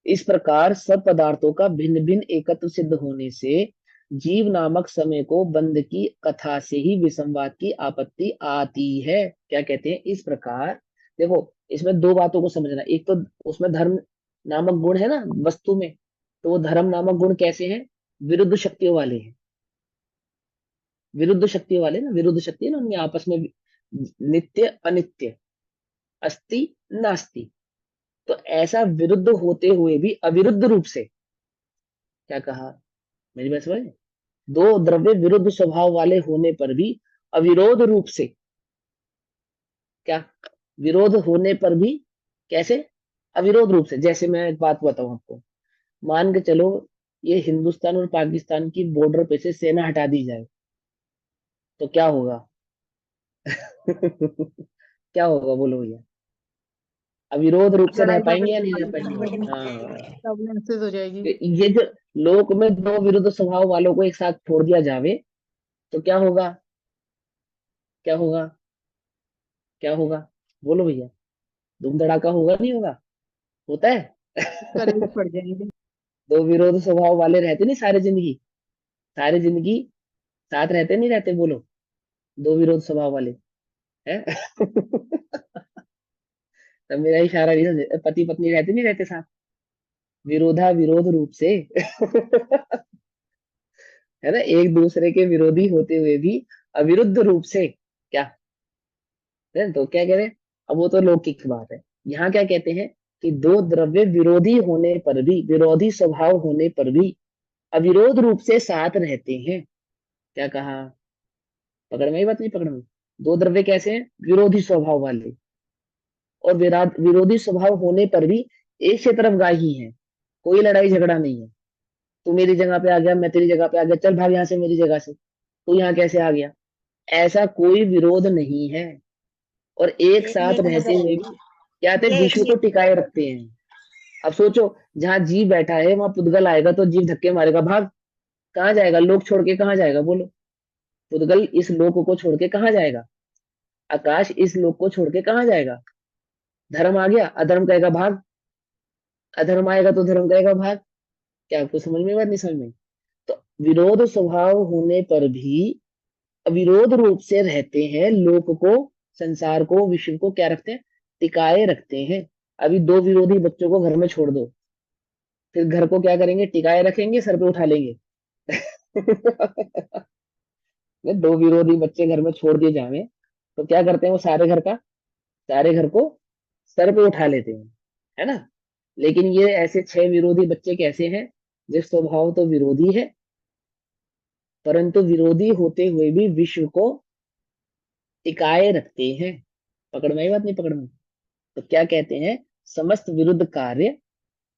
इस प्रकार सब पदार्थों का भिन्न भिन्न एकत्व सिद्ध होने से जीव नामक समय को बंध की कथा से ही विसंवाद की आपत्ति आती है। क्या कहते हैं, इस प्रकार देखो, इसमें दो बातों को समझना। एक तो उसमें धर्म नामक गुण है ना वस्तु में, तो वो धर्म नामक गुण कैसे हैं, विरुद्ध शक्तियों वाले हैं। विरुद्ध शक्तियों वाले ना, विरुद्ध शक्ति है ना उनमें आपस में, नित्य अनित्य, अस्ति नास्ति। तो ऐसा विरुद्ध होते हुए भी अविरुद्ध रूप से, क्या कहा, मेरी बात समझ, दो द्रव्य विरुद्ध स्वभाव वाले होने पर भी अविरोध रूप से, क्या, विरोध होने पर भी कैसे, अविरोध रूप से। जैसे मैं एक बात बताऊं आपको, मान के चलो ये हिंदुस्तान और पाकिस्तान की बॉर्डर पे से सेना हटा दी जाए, तो क्या होगा। क्या होगा बोलो भैया, अविरोध रूप से रह लड़ाई पाएंगे या झगड़े नहीं रह पाएंगे। हाँ। प्रॉब्लम हो जाएगी। ये जो लोक में दो विरुद्ध स्वभाव वालों को एक साथ छोड़ दिया जावे, तो क्या होगा, क्या होगा, क्या होगा, बोलो भैया। धूम धड़ाका होगा नहीं होगा? होता है। करेंगे पड़ जाएंगे। दो विरोध स्वभाव वाले रहते नहीं सारे जिंदगी, सारी जिंदगी साथ रहते नहीं रहते, बोलो। दो विरोध स्वभाव वाले है। तब मेरा इशारा नहीं समझे, पति पत्नी रहते नहीं रहते साथ, विरोधा विरोध रूप से। है ना, एक दूसरे के विरोधी होते हुए भी अविरुद्ध रूप से, क्या है? तो क्या कह रहे हैं? अब वो तो लौकिक बात है। यहाँ क्या कहते हैं कि दो द्रव्य विरोधी होने पर भी, विरोधी स्वभाव होने पर भी अविरोध रूप से साथ रहते हैं। क्या कहा? पकड़ में ही बात नहीं? पकड़ में। दो द्रव्य कैसे हैं? विरोधी स्वभाव वाले, और विरोधी स्वभाव होने पर भी एक से तरफगाही हैं, कोई लड़ाई झगड़ा नहीं है। तू मेरी जगह पे आ गया, मैं तेरी जगह पे आ गया, चल भाग यहाँ से मेरी जगह से, तू यहाँ कैसे आ गया, ऐसा कोई विरोध नहीं है। और एक एक साथ मिनट में रहते हुए भी बताइए। क्या कहते हैं, ये विश्व को टिकाए रखते हैं। अब सोचो, जहाँ जीव बैठा है वहां पुद्गल आएगा तो जीव धक्के मारेगा, भाग। कहाँ जाएगा? लोक छोड़ के कहाँ जाएगा, बोलो? पुद्गल इस लोक को छोड़ के कहाँ जाएगा? आकाश इस लोक को छोड़ के कहाँ जाएगा? धर्म आ गया, अधर्म कहेगा भाग। अधर्म आएगा तो धर्म कहेगा भाग। क्या आपको समझ में? बात नहीं समझ में? तो विरोध स्वभाव होने पर भी अविरोध रूप से रहते हैं, लोक को, संसार को, विश्व को क्या रखते हैं? टिकाए रखते हैं। अभी दो विरोधी बच्चों को घर में छोड़ दो, फिर घर को क्या करेंगे? टिकाए रखेंगे, सर पे उठा लेंगे। ये दो विरोधी बच्चे घर में छोड़ दिए जावे तो क्या करते हैं? वो सारे घर को सर पे उठा लेते हैं, है ना। लेकिन ये ऐसे छह विरोधी बच्चे कैसे हैं? जिस स्वभाव तो विरोधी है, परंतु विरोधी होते हुए भी विश्व को टिकाए रखते हैं। पकड़ में आई बात नहीं? पकड़ में। तो क्या कहते हैं? समस्त विरुद्ध कार्य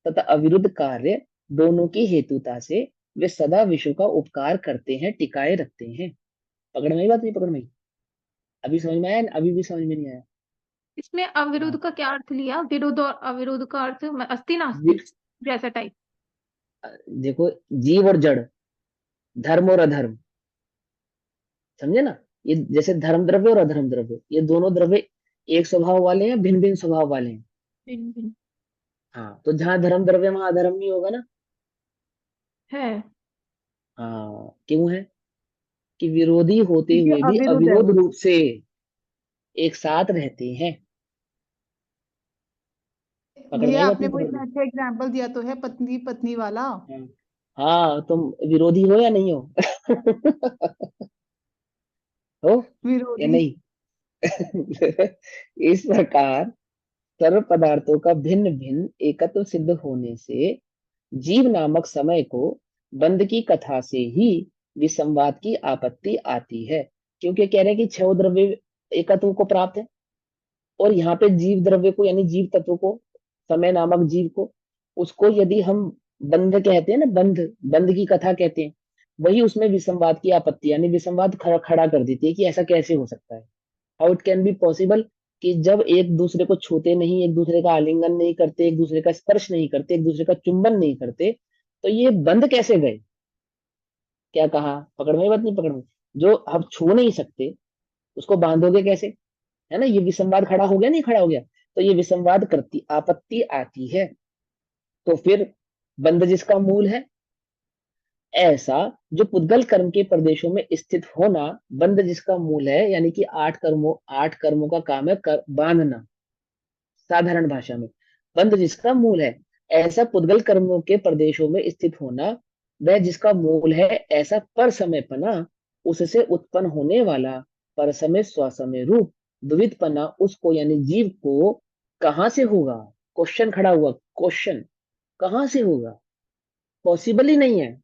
तथा अविरुद्ध कार्य दोनों की हेतुता से वे सदा विश्व का उपकार करते हैं, टिकाए रखते हैं। पकड़ में आई बात नहीं? पकड़ में आई? अभी समझ में आया? अभी भी समझ में नहीं आया? इसमें अविरुद्ध हाँ। का क्या अर्थ लिया? विरुद्ध और अविरुद्ध का अर्थ अस्ति नास्ति वि- जैसा टाइप। देखो, जीव और जड़, धर्म और अधर्म, समझे ना? ये जैसे धर्म द्रव्य और अधर्म द्रव्य, ये दोनों द्रव्य एक स्वभाव वाले हैं, भिन्न भिन्न स्वभाव वाले हैं। भिन्न भिन्न हाँ, तो जहाँ धर्म द्रव्य वहां अधर्म नहीं होगा ना। है। हाँ, क्यों है? कि विरोधी होते क्योंकि हुए भी अविरुद्ध है अविरोध वो। रूप से एक साथ रहते हैं। पकड़ में आई भैया बात आपने नहीं? वो पकड़ में। इतना अच्छा एग्जाम्पल दिया तो है, पत्नी पत्नी वाला। हाँ। हाँ, तुम विरोधी हो या नहीं हो? हो या विरोधी। नहीं? इस प्रकार सर्व पदार्थों का भिन्न भिन्न एकत्व सिद्ध होने से जीव नामक समय को बंध की कथा से ही विसंवाद की आपत्ति आती है। क्योंकि कह रहे हैं कि छह द्रव्य एकत्व को प्राप्त है, और यहाँ पे जीव द्रव्य को यानी जीव तत्व को, समय नामक जीव को, उसको यदि हम बंध कहते हैं ना, बंध, बंध की कथा कहते हैं, वही उसमें विसंवाद की आपत्ति यानी विसंवाद खड़ा कर देती है कि ऐसा कैसे हो सकता है। How it can be possible कि जब एक दूसरे को छूते नहीं, एक दूसरे का आलिंगन नहीं करते, एक दूसरे का स्पर्श नहीं करते, एक दूसरे का चुंबन नहीं करते, तो ये बंध कैसे गए? क्या कहा? पकड़ में? बात नहीं? पकड़ में। जो हम छू नहीं सकते उसको बांधोगे कैसे? है ना, ये विसंवाद खड़ा हो गया, नहीं खड़ा हो गया? तो ये विसंवाद करती आपत्ति आती है। तो फिर बंध जिसका मूल है, ऐसा जो पुद्गल कर्म के प्रदेशों में स्थित होना बंध जिसका मूल है, यानी कि आठ कर्मों का काम है बांधना, साधारण भाषा में बंध जिसका मूल है, ऐसा पुद्गल कर्मों के प्रदेशों में स्थित होना वह जिसका मूल है, ऐसा पर समय पना उससे उत्पन्न होने वाला पर समय स्वसमय रूप द्वित पना उसको यानी जीव को कहां से होगा? क्वेश्चन खड़ा हुआ, क्वेश्चन, कहां से होगा? पॉसिबल ही नहीं है।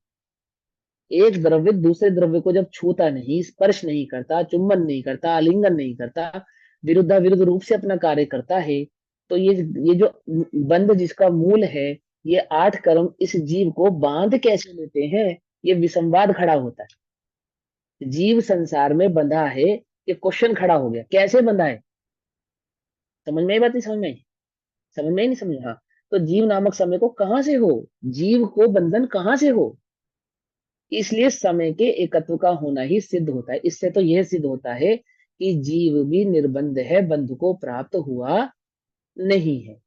एक द्रव्य दूसरे द्रव्य को जब छूता नहीं, स्पर्श नहीं करता, चुंबन नहीं करता, आलिंगन नहीं करता, विरुद्धा विरुद्ध रूप से अपना कार्य करता है, तो ये जो बंध जिसका मूल है, ये आठ कर्म इस जीव को बांध कैसे लेते हैं? ये विसंवाद खड़ा होता है। जीव संसार में बंधा है, ये क्वेश्चन खड़ा हो गया, कैसे बंधा है? समझ में आई बात नहीं? समझ में आई? समझ में ही नहीं? समझ, हाँ। तो जीव नामक समय को कहां से हो? जीव को बंधन कहां से हो? इसलिए समय के एकत्व का होना ही सिद्ध होता है। इससे तो यह सिद्ध होता है कि जीव भी निर्बंध है, बंध को प्राप्त हुआ नहीं है।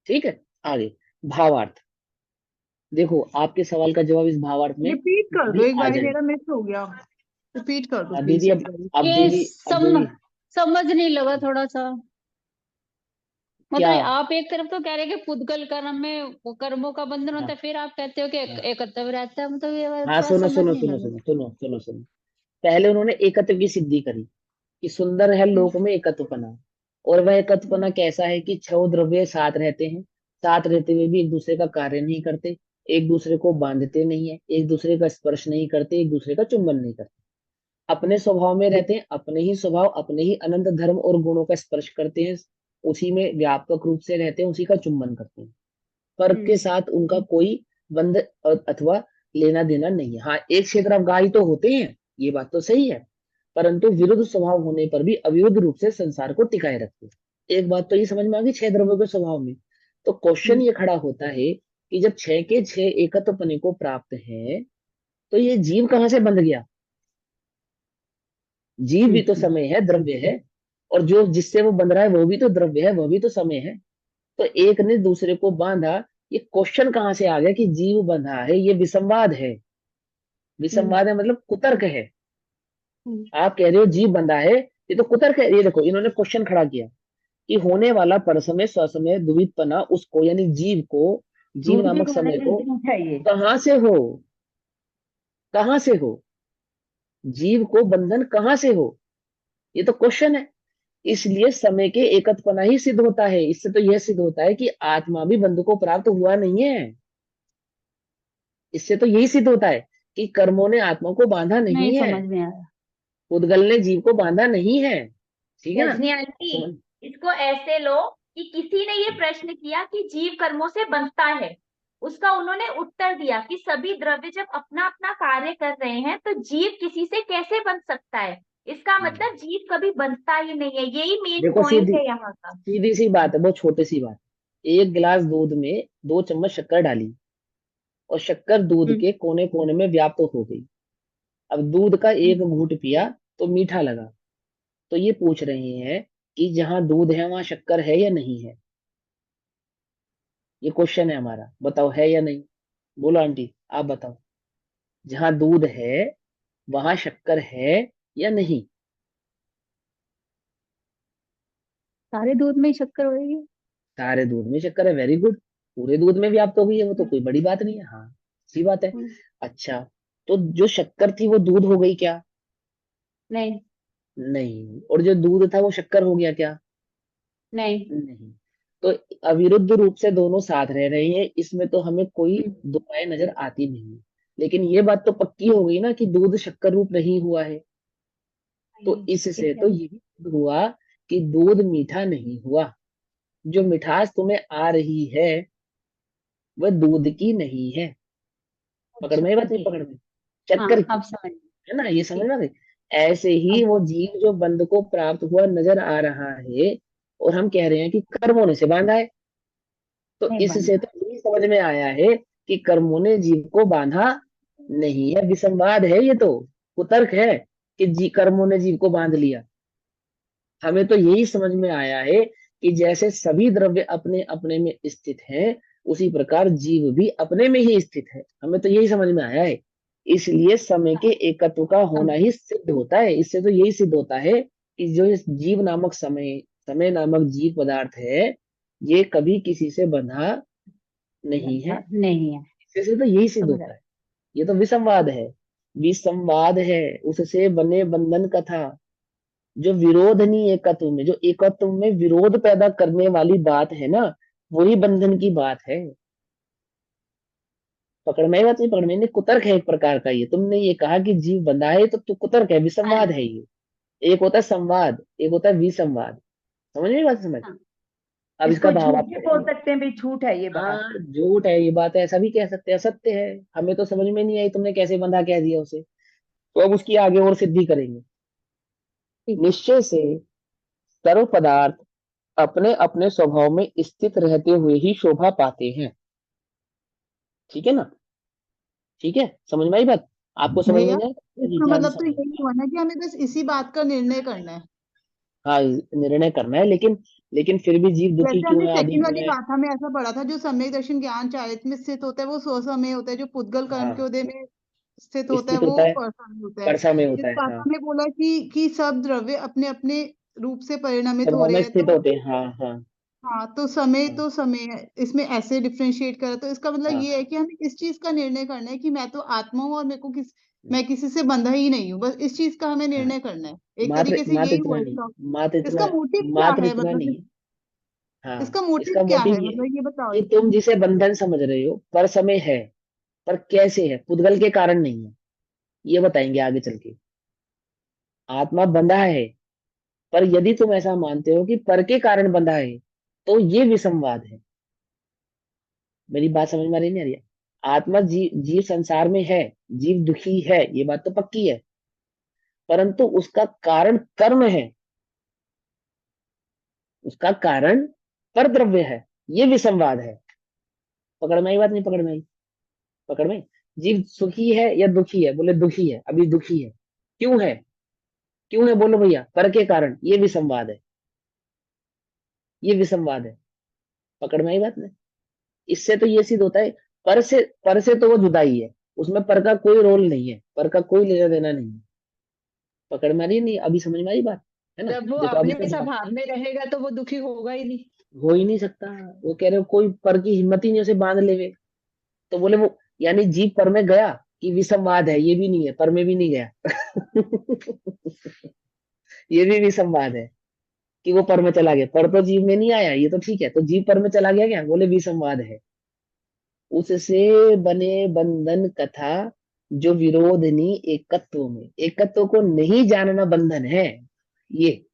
ठीक है, आगे भावार्थ। देखो आपके सवाल का जवाब इस भावार्थ में रिपीट कर दो भी एक आ बारी, जाएगा। मेरा मिस हो गया। रिपीट कर दो हाँ प्लीज दीदी, एक बारी। अब ये दीदी, अब दीदी समझ नहीं लगा थोड़ा सा। क्या? मतलब आप एक तरफ तो कह रहे हैं कि पुद्गल कर्म में वो कर्मों का बंधन होता हाँ है, फिर आप कहते हो कि हाँ एकत्व रहता है। मतलब ये हाँ, थोड़ा सुनो समझ सुनो नहीं सुनो लगा। सुनो सुनो सुनो सुनो। पहले उन्होंने एकत्व की सिद्धि करी कि सुंदर है लोक में एकत्वपना। और वह एकत्वपना कैसा है कि छह द्रव्य साथ रहते हैं, साथ रहते हुए भी एक दूसरे का कार्य नहीं करते, एक दूसरे को बांधते नहीं है, एक दूसरे का स्पर्श नहीं करते, एक दूसरे का चुंबन नहीं करते, अपने स्वभाव में रहते हैं, अपने ही स्वभाव, अपने ही अनंत धर्म और गुणों का स्पर्श करते हैं, उसी में व्यापक रूप से रहते हैं, उसी का चुंबन करते हैं। पर्व के साथ उनका कोई बंध अथवा लेना देना नहीं है। हाँ, एक क्षेत्र अवगाही तो होते हैं, ये बात तो सही है, परंतु विरुद्ध स्वभाव होने पर भी अविरुद्ध रूप से संसार को टिकाए रखते हैं। एक बात तो ये समझ में आ गई छह द्रव्यों के स्वभाव में। तो क्वेश्चन ये खड़ा होता है कि जब छह के छह एकत्वपने को प्राप्त है, तो ये जीव कहाँ से बंध गया? जीव भी तो समय है, द्रव्य है, और जो जिससे वो बंध रहा है वो भी तो द्रव्य है, वो भी तो समय है। तो एक ने दूसरे को बांधा, ये क्वेश्चन कहाँ से आ गया कि जीव बंधा है? ये विसंवाद है। विसंवाद है मतलब कुतर्क है। आप कह रहे हो जीव बंधा है, ये तो कुतर्क है। ये देखो इन्होंने क्वेश्चन खड़ा किया कि होने वाला परसमय स्वसमय द्विविधपना उसको यानी जीव को, जीव झूठ भी नामक समय बोलने को की झूठ है ये। कहाँ से हो? कहाँ से हो? जीव को बंधन कहाँ से हो? ये तो क्वेश्चन है। इसलिए समय के एकत्वपना ही सिद्ध होता है। इससे तो यह सिद्ध होता है कि आत्मा भी बंधु को प्राप्त हुआ नहीं है। इससे तो यही सिद्ध होता है कि कर्मों ने आत्मा को बांधा नहीं नहीं है, समझ में आया। उद्गल ने जीव को बांधा नहीं है। ठीक है ना? रजनी आंटी, समझ। इसको ऐसे लो कि किसी ने ये प्रश्न किया कि जीव कर्मों से बंधता है, उसका उन्होंने उत्तर दिया कि सभी द्रव्य जब अपना अपना कार्य कर रहे हैं तो जीव किसी से कैसे बंध सकता है। इसका मतलब जीव कभी बंधता ही नहीं है, यही मेन देखो पॉइंट सीधी है यहाँ का। सीधी सी बात है, बहुत छोटी सी बात। एक गिलास दूध में 2 चम्मच शक्कर डाली और शक्कर दूध के कोने कोने में व्याप्त हो गई। अब दूध का एक घूंट पिया तो मीठा लगा। तो ये पूछ रहे हैं कि जहां दूध है वहां शक्कर है या नहीं है? ये क्वेश्चन है हमारा, बताओ है या नहीं? बोलो आंटी, आप बताओ, जहां दूध है वहां शक्कर है या नहीं? सारे दूध में ही शक्कर होगी। सारे दूध में शक्कर है, वेरी गुड। पूरे दूध में व्याप्त हो गई है, वो तो कोई बड़ी बात नहीं है। हाँ, अच्छी बात है। अच्छा, तो जो शक्कर थी वो दूध हो गई क्या? नहीं। नहीं। और जो दूध था वो शक्कर हो गया क्या? नहीं। नहीं। तो अविरुद्ध रूप से दोनों साथ रह रहे हैं, इसमें तो हमें कोई दो राय नजर आती नहीं। लेकिन ये बात तो पक्की हो गई ना कि दूध शक्कर रूप नहीं हुआ है। तो इससे तो यही सिद्ध हुआ कि दूध मीठा नहीं हुआ। जो मिठास तुम्हें आ रही है वह दूध की नहीं है। पकड़ में, ये बात नहीं ठीक। पकड़ में? हाँ शक्कर की अब समझ गई। है ना, ये समझ ठीक। में आ गई। ऐसे ही अब वो जीव जो बंध को प्राप्त हुआ नजर आ रहा है, और हम कह रहे हैं कि कर्मों ने से बांधा है। तो नहीं इससे बंधा। तो यही समझ में आया है कि कर्मों ने जीव को बांधा नहीं है। विसंवाद है ये तो, कुतर्क है कि कर्मों ने जीव को बांध लिया। हमें तो यही समझ में आया है कि जैसे सभी द्रव्य अपने अपने में स्थित हैं, उसी प्रकार जीव भी अपने में ही स्थित है। हमें तो यही समझ में आया है। इसलिए समय के एकत्व का होना ही सिद्ध होता है। इससे तो यही सिद्ध होता है कि जो इस जीव नामक समय, समय नामक जीव पदार्थ है, ये कभी किसी से बंधा नहीं है। नहीं है। इससे तो यही सिद्ध समझ होता आया। है। ये तो विसंवाद है। विसंवाद है, उससे बने बंधन कथा। जो विरोधनीय एकत्व में, जो एकत्व में विरोध पैदा करने वाली बात है ना, वही बंधन की बात है। पकड़ में आई बात नहीं? पकड़ में नहीं? कुतर्क है एक प्रकार का। ये तुमने ये कहा कि जीव बंधा है तो तू कुतर्क है, विसंवाद है ये। एक होता है संवाद, एक होता है विसंवाद। समझ में बात? समझ। हाँ। अब इसका इसको भाव झूठ आप भी बोल करेंगे। सकते हैं, भी झूठ है ये बात। हाँ, झूठ है ये बात है, ऐसा भी कह सकते हैं, सत्य है। हमें तो समझ में नहीं आई तुमने कैसे बंधा कह दिया उसे। तो अब उसकी आगे और सिद्धि करेंगे। ठीक। निश्चय से सर्व पदार्थ अपने अपने स्वभाव में स्थित रहते हुए ही शोभा पाते हैं। ठीक है ना? ठीक है, समझ में आई बात? आपको समझ में भैया नहीं आई? जी इसका जान मतलब तो समझ यही में। हुआ ना कि हमें बस इसी बात का निर्णय करना है। हाँ, निर्णय करना है, लेकिन लेकिन फिर भी जीव दुखी जैसे क्यों हमने है, आदि सेकंड क्यों वाली है? गाथा में ऐसा पढ़ा था, जो सम्यक दर्शन ज्ञान चारित्र में स्थित होता है वो स्वसमय होता है, जो पुद्गल कर्म के हाँ, उदय में स्थित होता है स्थित वो होता है, परसमय होता है। परसा में इस होता है, गाथा हाँ। में बोला कि सब द्रव्य अपने अपने रूप से परिणमित हो स्वभाव रहे में हैं, स्थित तो होते हैं, हाँ हाँ। हाँ, तो समय हाँ तो समय है, इसमें ऐसे डिफरेंशिएट करा, तो इसका मतलब हाँ। ये है कि हमें इस चीज का निर्णय करना है कि मैं तो आत्मा हूँ और मेरे को हम्म, मैं किसी से बंधा ही नहीं हूँ, बस इस चीज का हमें हाँ। निर्णय करना है। एक मात्र तरीके से मात्र यही इतना हुआ नहीं, इसका। मात्र इसका इतना, मोटिव क्या मात्र है, इतना नहीं मतलब है। हाँ, इसका मोटिव इसका क्या मोटिव है, ये है मतलब ये बताओ। कि तुम जिसे बंधन समझ रहे हो पर समय है, पर कैसे है, पुद्गल के कारण नहीं है, ये बताएंगे आगे चल के। आत्मा बंधा है, पर यदि तुम ऐसा मानते हो कि पर के कारण बंधा है, तो ये विसंवाद है। मेरी बात समझ में आ रही नहीं आ रही है? आत्मा जीव संसार में है, जीव दुखी है, ये बात तो पक्की है, परंतु उसका कारण कर्म है, उसका कारण पर द्रव्य है, ये विसंवाद है। पकड़ में आई बात, नहीं पकड़ में आई? पकड़ में? जीव सुखी है या दुखी है? बोले दुखी है, अभी दुखी है। क्यों है? क्यों है बोलो भैया? पर के कारण, ये विसंवाद है, ये विसंवाद है। पकड़ में आई बात में? इससे तो ये सिद्ध होता है, पर से तो वो जुदा ही है, उसमें पर का कोई रोल नहीं है, पर का कोई लेना देना नहीं है। पकड़ में आ रही है? नहीं अभी समझ में आई बात? है ना? जब वो देखो अभी अपने तो स्वभाव में रहेगा तो वो दुखी होगा ही नहीं। हो ही नहीं सकता। वो कह रहे हो कोई पर की हिम्मत ही नहीं उसे बांध लेवे। तो बोले वो, यानी जीव पर में गया कि विसंवाद है, ये भी नहीं है, पर में भी नहीं गया। ये भी विसंवाद है कि वो पर में चला गया, पर तो जीव में नहीं आया, ये तो ठीक है, तो जीव पर में चला गया क्या? बोले विसंवाद है। उससे बने बंधन कथा, जो विरोधनी एकत्व में, एकत्व को नहीं जानना बंधन है। ये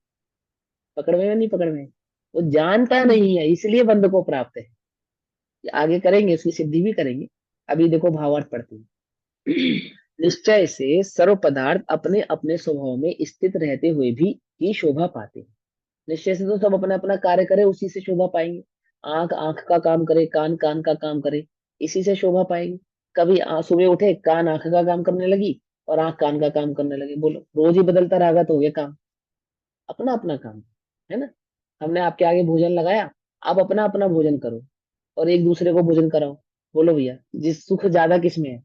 पकड़ में है, नहीं पकड़ में? वो जानता नहीं है, इसलिए बंध को प्राप्त है। ये आगे करेंगे, इसकी सिद्धि भी करेंगे। अभी देखो भावार्थ पढ़ते हैं। निश्चय से सर्व पदार्थ अपने अपने स्वभाव में स्थित रहते हुए भी ही शोभा पाते हैं। निश्चय से तो सब अपना अपना कार्य करे, उसी से शोभा पाएंगे। आंख आंख का काम करे, कान कान का काम करे, इसी से शोभा पाएंगे। कभी सुबह उठे, कान आंख का काम करने लगी और आंख कान का काम करने लगे, बोलो रोज ही बदलता रहेगा तो हो गया काम। अपना अपना काम है ना। हमने आपके आगे भोजन लगाया, आप अपना अपना भोजन करो और एक दूसरे को भोजन कराओ। बोलो भैया, जिस सुख ज्यादा किसमें है?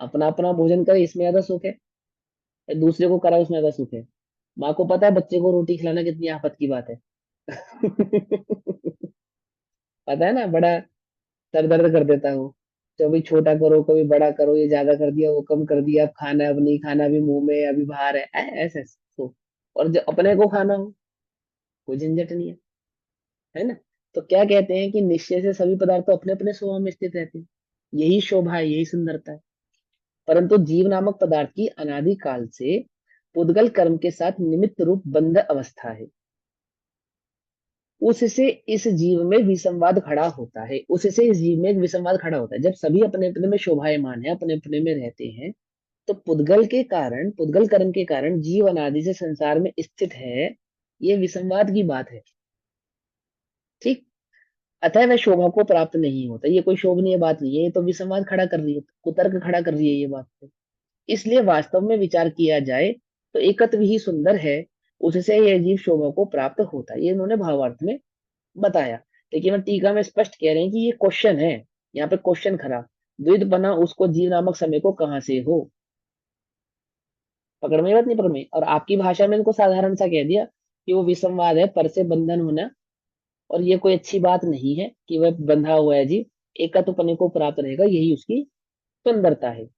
अपना अपना भोजन करे, इसमें ज्यादा सुख है, या दूसरे को कराओ उसमें ज्यादा सुख है? माँ को पता है बच्चे को रोटी खिलाना कितनी आफत की बात है। पता है ना, बड़ा सर दर्द कर देता है वो। कभी छोटा करो, कभी बड़ा करो, ये ज्यादा कर दिया, वो कम कर दिया, अब खाना, अब नहीं खाना, अभी मुंह में, अभी बाहर है, ऐसे ऐसे तो। और जब अपने को खाना हो, कोई झंझट नहीं है ना? तो क्या कहते हैं कि निश्चय से सभी पदार्थ तो अपने अपने स्वभाव में स्थित रहते हैं, यही शोभा है, यही सुंदरता है। परंतु जीव नामक पदार्थ की अनादि काल से पुद्गल कर्म के साथ निमित्त रूप बंध अवस्था है, उससे इस जीव में विसंवाद खड़ा होता है, उससे इस जीव में एक विसंवाद खड़ा होता है। जब सभी अपने अपने में शोभायमान है, अपने अपने में रहते हैं, तो पुद्गल के कारण, पुद्गल कर्म के कारण जीव अनादि से संसार में स्थित है, ये विसंवाद की बात है। ठीक। अतः वह शोभा को प्राप्त नहीं होता, ये कोई शोभनीय बात नहीं है, ये तो विसंवाद खड़ा कर रही है, कुतर्क खड़ा कर रही है ये बात तो। इसलिए वास्तव में विचार किया जाए तो एकत्व ही सुंदर है, उससे यह जीव शोभा को प्राप्त होता है, ये इन्होंने भावार्थ में बताया। लेकिन मैं टीका में स्पष्ट कह रहे हैं कि ये क्वेश्चन है, यहाँ पे क्वेश्चन खरा। द्वित बना उसको जीव नामक समय को कहाँ से हो? पकड़ में बात, नहीं पकड़ में? और आपकी भाषा में इनको साधारण सा कह दिया कि वो विसंवाद है, पर से बंधन होना, और ये कोई अच्छी बात नहीं है कि वह बंधा हुआ है जीव, एकत्वपने को प्राप्त रहेगा, यही उसकी सुंदरता है।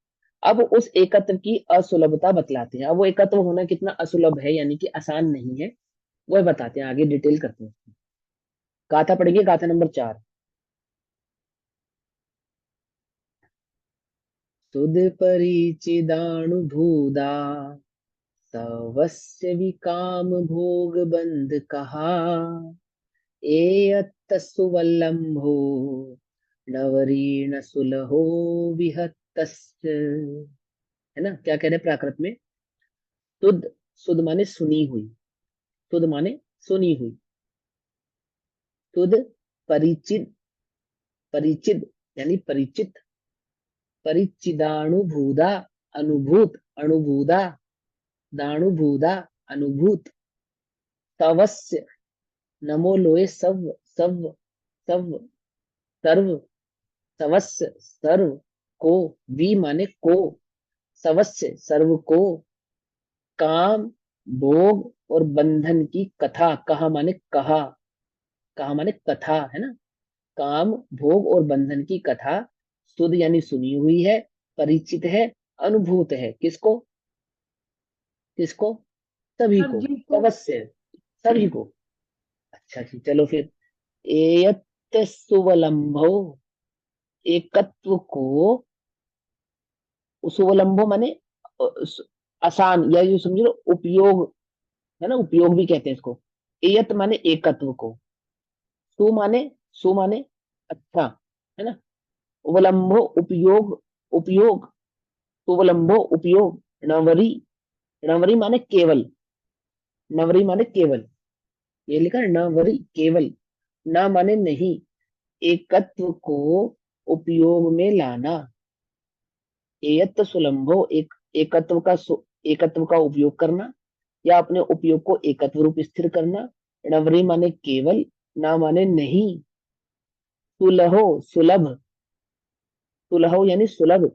अब उस एकत्व की असुलभता बतलाते हैं। अब वो एकत्व होना कितना असुलभ है, यानी कि आसान नहीं है, वह बताते हैं, आगे डिटेल करते हैं। गाथा पढ़ेंगे, गाथा नंबर 4। सुध परिचिदानुभूदा, सवस्य विकाम भोग बंध कहा, एयत्तसुवल्लम्भो नवरीण सुलहो विहतस्य। है ना? क्या कह रहे हैं प्राकृत में? सुध, सुध माने सुनी हुई, सुध माने सुनी हुई, सुध परिचित, परिचित यानी परिचित, परिचिदानुभूदा, अनुभूत, अनुभूदा, दानुभूदा, अनुभूत, तवस्य नमो लोए सब सब सब सर्व सवस्य सर्व को, वी माने को, सवस्य सर्व को, काम भोग और बंधन की कथा, कहा माने कहा, कहा माने कथा है ना, काम भोग और बंधन की कथा सुध यानी सुनी हुई है, परिचित है, अनुभूत है, किसको, किसको, सभी सब को, जीव को। अवश्य सभी को। अच्छा जी, चलो फिर, एयत सुवलंभो, एकत्व को, सुवलंभो माने आसान, या यूं समझ लो उपयोग, है ना, उपयोग भी कहते हैं इसको। एयत माने एकत्व को, सु माने, सु माने अच्छा, है ना, उवलंभो उपयोग, उपयोग, सुवलंभो उपयोग, नवरी, नवरी माने केवल, नवरी माने केवल, ये लिखा है नवरी केवल, ना माने नहीं, एकत्व को उपयोग में लाना, एयत सुलंभो, एक एकत्व का एकत्व का उपयोग करना, या अपने उपयोग को एकत्व रूप स्थिर करना, नवरी माने केवल, ना माने नहीं, सुलहो सुलभ, सुलहो यानी सुलभ,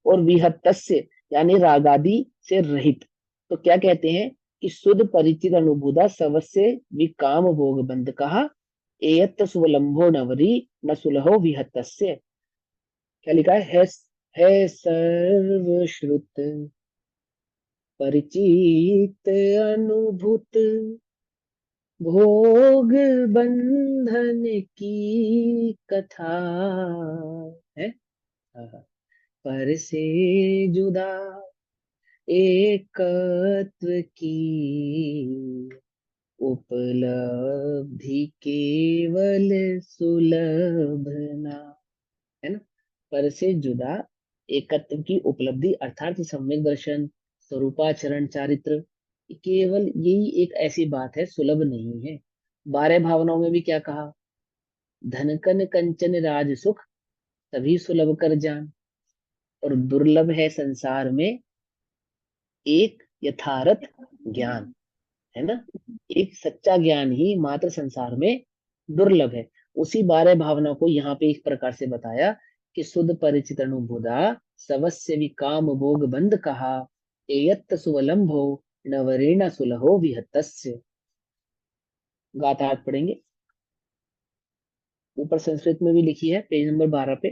और विहतस्य यानी रागादि से रहित। तो क्या कहते हैं कि शुद्ध परिचित अनुभूता सबसे विकाम भोग बंद कहा, एयत सुवलंभो नवरी न सुलहो विहतस्य। क्या लिखा है सर्वश्रुत परिचित अनुभूत भोग बंधन की कथा है, पर से जुदा एकत्व की उपलब्धि केवल सुलभना, है ना, पर से जुदा एकत्व की उपलब्धि अर्थात सम्यक दर्शन, स्वरूपाचरण, चारित्र, केवल यही एक ऐसी बात है, सुलभ नहीं है। 12 भावनाओं में भी क्या कहा, धनकन कंचन राज सुख सभी सुलभ कर जान, और दुर्लभ है संसार में एक यथार्थ ज्ञान, है ना, एक सच्चा ज्ञान ही मात्र संसार में दुर्लभ है। उसी 12 भावनाओं को यहाँ पे इस प्रकार से बताया कि शुद्ध परिचित अनुभुदा सवस्य विकाम भोग बंद कहा, एयत्त सुवलंभो नवरेण सुलहो विहतस्य। गाथा आज पढ़ेंगे, ऊपर संस्कृत में भी लिखी है पेज नंबर 12 पे।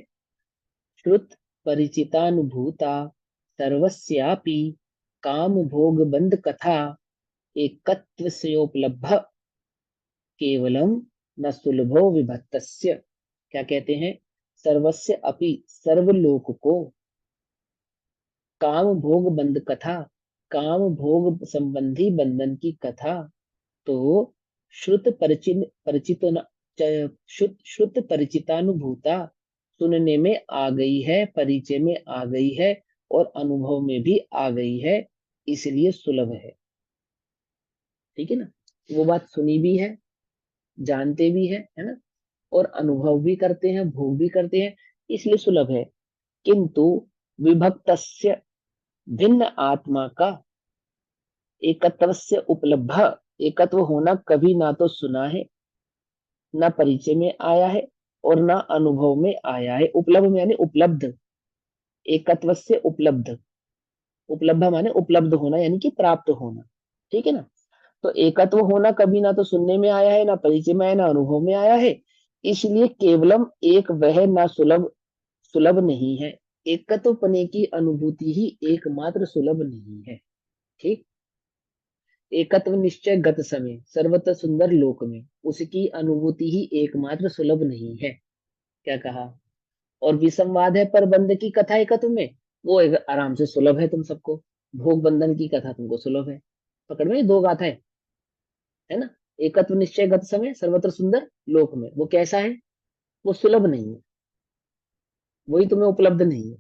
श्रुत परिचितानुभूता सर्वस्यापि काम भोग बंद कथा, एकत्व से केवलम न सुलभो विभक्तस्य। क्या कहते हैं, सर्वस्य अपि सर्वलोक को, काम भोग बंद कथा, काम भोग संबंधी बंधन की कथा, तो श्रुत परिचित परिचित श्रुत श्रुत परिचितानुभूता, सुनने में आ गई है, परिचय में आ गई है, और अनुभव में भी आ गई है, इसलिए सुलभ है ना, वो बात सुनी भी है, जानते भी है ना, और अनुभव भी करते हैं, भोग भी करते हैं, इसलिए सुलभ है। किंतु विभक्तस्य, भिन्न आत्मा का एकत्वस्य उपलब्ध, एकत्व होना कभी ना तो सुना है, ना परिचय में आया है, और ना अनुभव में आया है। उपलब्ध यानी उपलब्ध, एकत्वस्य उपलब्ध, उपलब्ध माने उपलब्ध होना यानी कि प्राप्त होना, ठीक है ना। तो एकत्व होना कभी ना तो सुनने में आया है, ना परिचय में आया, ना अनुभव में आया है, इसलिए केवलम एक वह ना सुलभ, सुलभ नहीं है, एकत्व पने की अनुभूति ही एकमात्र सुलभ नहीं है, ठीक। एकत्व निश्चय गत समय सर्वत्र सुंदर लोक में, उसकी अनुभूति ही एकमात्र सुलभ नहीं है। क्या कहा, और विसंवाद है पर बंध की कथा एकत्व में, वो आराम से सुलभ है तुम सबको, भोग बंधन की कथा तुमको सुलभ है। पकड़ में, दो गाथाएं है ना, एकत्व निश्चय गत समय सर्वत्र सुंदर लोक में, वो कैसा है, वो सुलभ नहीं है, वही तुम्हें उपलब्ध नहीं है।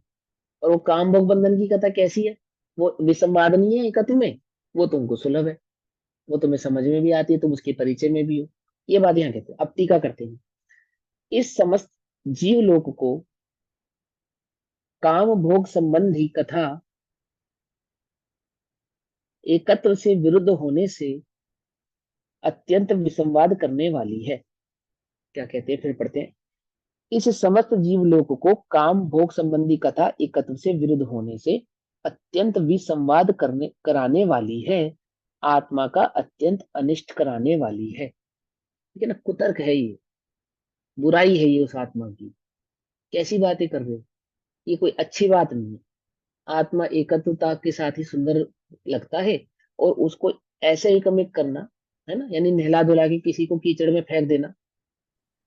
और वो काम भोग बंधन की कथा कैसी है, वो विसंवाद नहीं है एकत्व में, वो तुमको सुलभ है, वो तुम्हें समझ में भी आती है, तुम उसके परिचय में भी हो। ये बात यहाँ कहते हैं, अब टीका करते हैं। इस समस्त जीव लोक को काम भोग संबंधी कथा एकत्व से विरुद्ध होने से अत्यंत विसंवाद करने वाली है। क्या कहते हैं, फिर पढ़ते हैं। इस समस्त जीवलोक को काम भोग संबंधी कथा एकत्व से विरुद्ध होने से अत्यंत विसंवाद करने कराने वाली है, आत्मा का अत्यंत अनिष्ट कराने वाली है। ठीक है ना, कुतर्क है ये, बुराई है ये उस आत्मा की। कैसी बातें कर रहे हो, ये कोई अच्छी बात नहीं है। आत्मा एकत्वता के साथ ही सुंदर लगता है, और उसको ऐसे ही कमिट करना, है ना, यानी नहला धुला के किसी को कीचड़ में फेंक देना,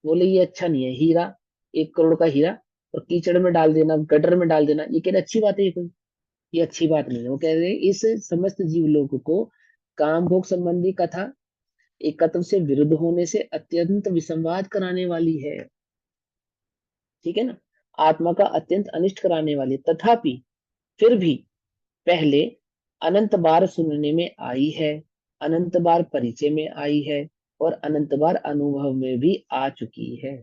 बोले ये अच्छा नहीं है। हीरा, 1 करोड़ का हीरा, और कीचड़ में डाल देना, गटर में डाल देना, ये क्या अच्छी बात है? ये कोई, ये अच्छी बात नहीं है। वो कह रहे हैं इस समस्त जीवलोक को काम भोग संबंधी कथा एकत्व से विरुद्ध होने से अत्यंत विसंवाद कराने वाली है। ठीक है ना, आत्मा का अत्यंत अनिष्ट कराने वाली, तथापि फिर भी पहले अनंत बार सुनने में आई है, अनंत बार परिचय में आई है, और अनंत बार अनुभव में भी आ चुकी है।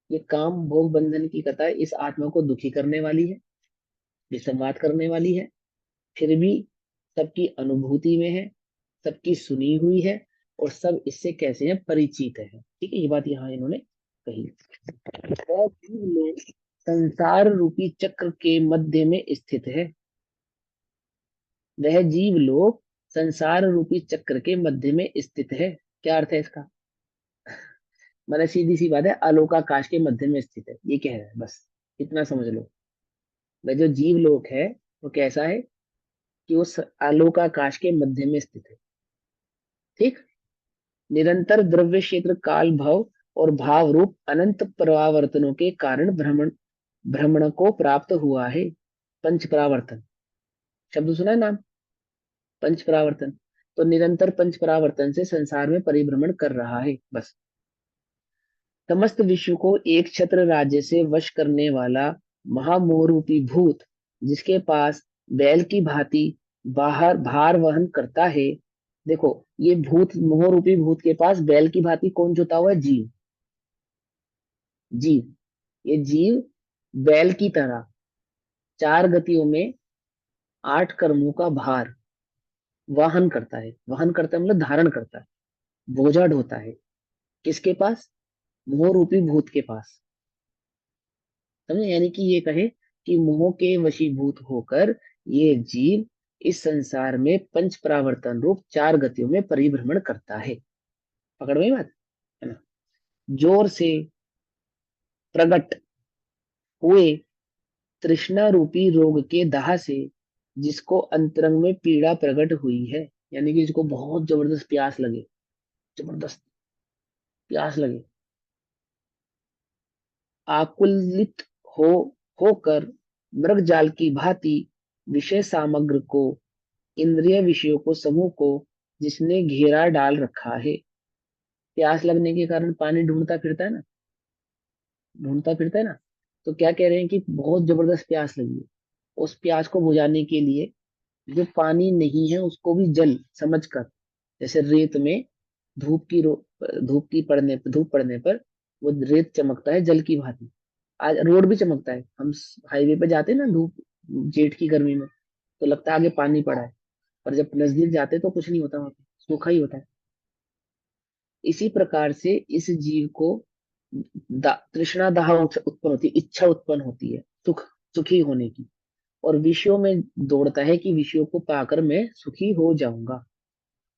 ये काम भोग बंधन की कथा इस आत्मा को दुखी करने वाली है, विसंवाद करने वाली है, फिर भी सबकी अनुभूति में है, सबकी सुनी हुई है, और सब इससे कैसे हैं, परिचित है। ठीक है, ये बात यहाँ इन्होंने कही। वह जीवलोक संसार रूपी चक्र के मध्य में स्थित है। वह जीवलोक संसार रूपी चक्र के मध्य में स्थित है। क्या अर्थ है इसका? मतलब सीधी सी बात है, आलोकाकाश के मध्य में स्थित है, ये कह रहा है, बस इतना समझ लो। वह जो जीवलोक है वो कैसा है कि वो आलोकाकाश के मध्य में स्थित है। ठीक, निरंतर द्रव्य क्षेत्र काल भव और भाव रूप अनंत परावर्तनों के कारण भ्रमण भ्रमण को प्राप्त हुआ है। पंच परावर्तन शब्द सुना है नाम, पंच परावर्तन। तो निरंतर पंच परावर्तन से संसार में परिभ्रमण कर रहा है, बस। समस्त विश्व को एक छत्र राज्य से वश करने वाला महामोहरूपी भूत, जिसके पास बैल की भांति बाहर भार वहन करता है। देखो, ये भूत, मोहरूपी भूत के पास बैल की भांति कौन जुटा हुआ है? जीव। जीव, ये जीव बैल की तरह 4 गतियों में 8 कर्मों का भार वहन करता है। वहन करता है मतलब धारण करता है, बोझा ढोता है। किसके पास? मोह रूपी भूत के पास। समझे, यानी कि ये कहे कि मोह के वशीभूत होकर ये जीव इस संसार में पंच परावर्तन रूप 4 गतियों में परिभ्रमण करता है। पकड़ में बात, है ना? जोर से प्रकट हुए तृष्णा रूपी रोग के दाह से जिसको अंतरंग में पीड़ा प्रकट हुई है, यानी कि जिसको बहुत जबरदस्त प्यास लगे, जबरदस्त प्यास लगे, आकुलित हो होकर मृग जाल की भांति विषय सामग्र को, इंद्रिय विषयों को, समूह को जिसने घेरा डाल रखा है। प्यास लगने के कारण पानी ढूंढता फिरता है ना, ढूंढता फिरता है ना। तो क्या कह रहे हैं कि बहुत जबरदस्त प्यास लगी है, उस प्यास को बुझाने के लिए जो पानी नहीं है उसको भी जल समझकर, जैसे रेत में धूप पड़ने पर वो रेत चमकता है जल की भांति। आज रोड भी चमकता है, हम हाईवे पे जाते हैं ना, धूप जेठ की गर्मी में, तो लगता है आगे पानी पड़ा है, पर जब नजदीक जाते हैं तो कुछ नहीं होता, वहां पे सूखा ही होता है। इसी प्रकार से इस जीव को तृष्णा दाह उत्पन्न होती है, इच्छा उत्पन्न होती है सुखी होने की, और विषयों में दौड़ता है कि विषयों को पाकर मैं सुखी हो जाऊंगा।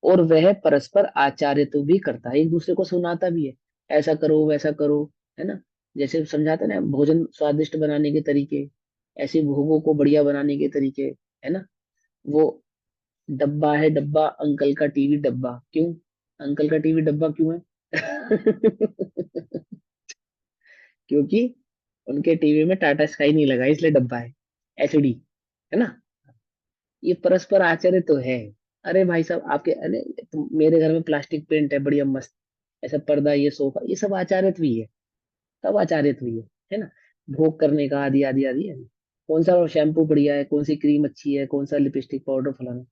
और वह परस्पर आचार्य तो भी करता है, एक दूसरे को सुनाता भी है, ऐसा करो वैसा करो, है ना। जैसे समझाते हैं ना, भोजन स्वादिष्ट बनाने के तरीके, ऐसे भोगों को बढ़िया बनाने के तरीके, है ना। वो डब्बा है, डब्बा अंकल का टीवी डब्बा, क्यों अंकल का टीवी डब्बा क्यों है? क्योंकि उनके टीवी में टाटा स्काई नहीं लगा, इसलिए डब्बा है, एचडी, है ना। ये परस्पर आचार्य तो है। अरे भाई साहब, आपके, अरे मेरे घर में प्लास्टिक पेंट है बढ़िया मस्त, ऐसा पर्दा, ये सोफा, ये सब आचार्यत्व ही है, सब आचार्यत्व ही है ना। भोग करने का आदि आदि आदि है। कौन सा शैम्पू बढ़िया है, कौन सी क्रीम अच्छी है, कौन सा लिपस्टिक पाउडर फलाना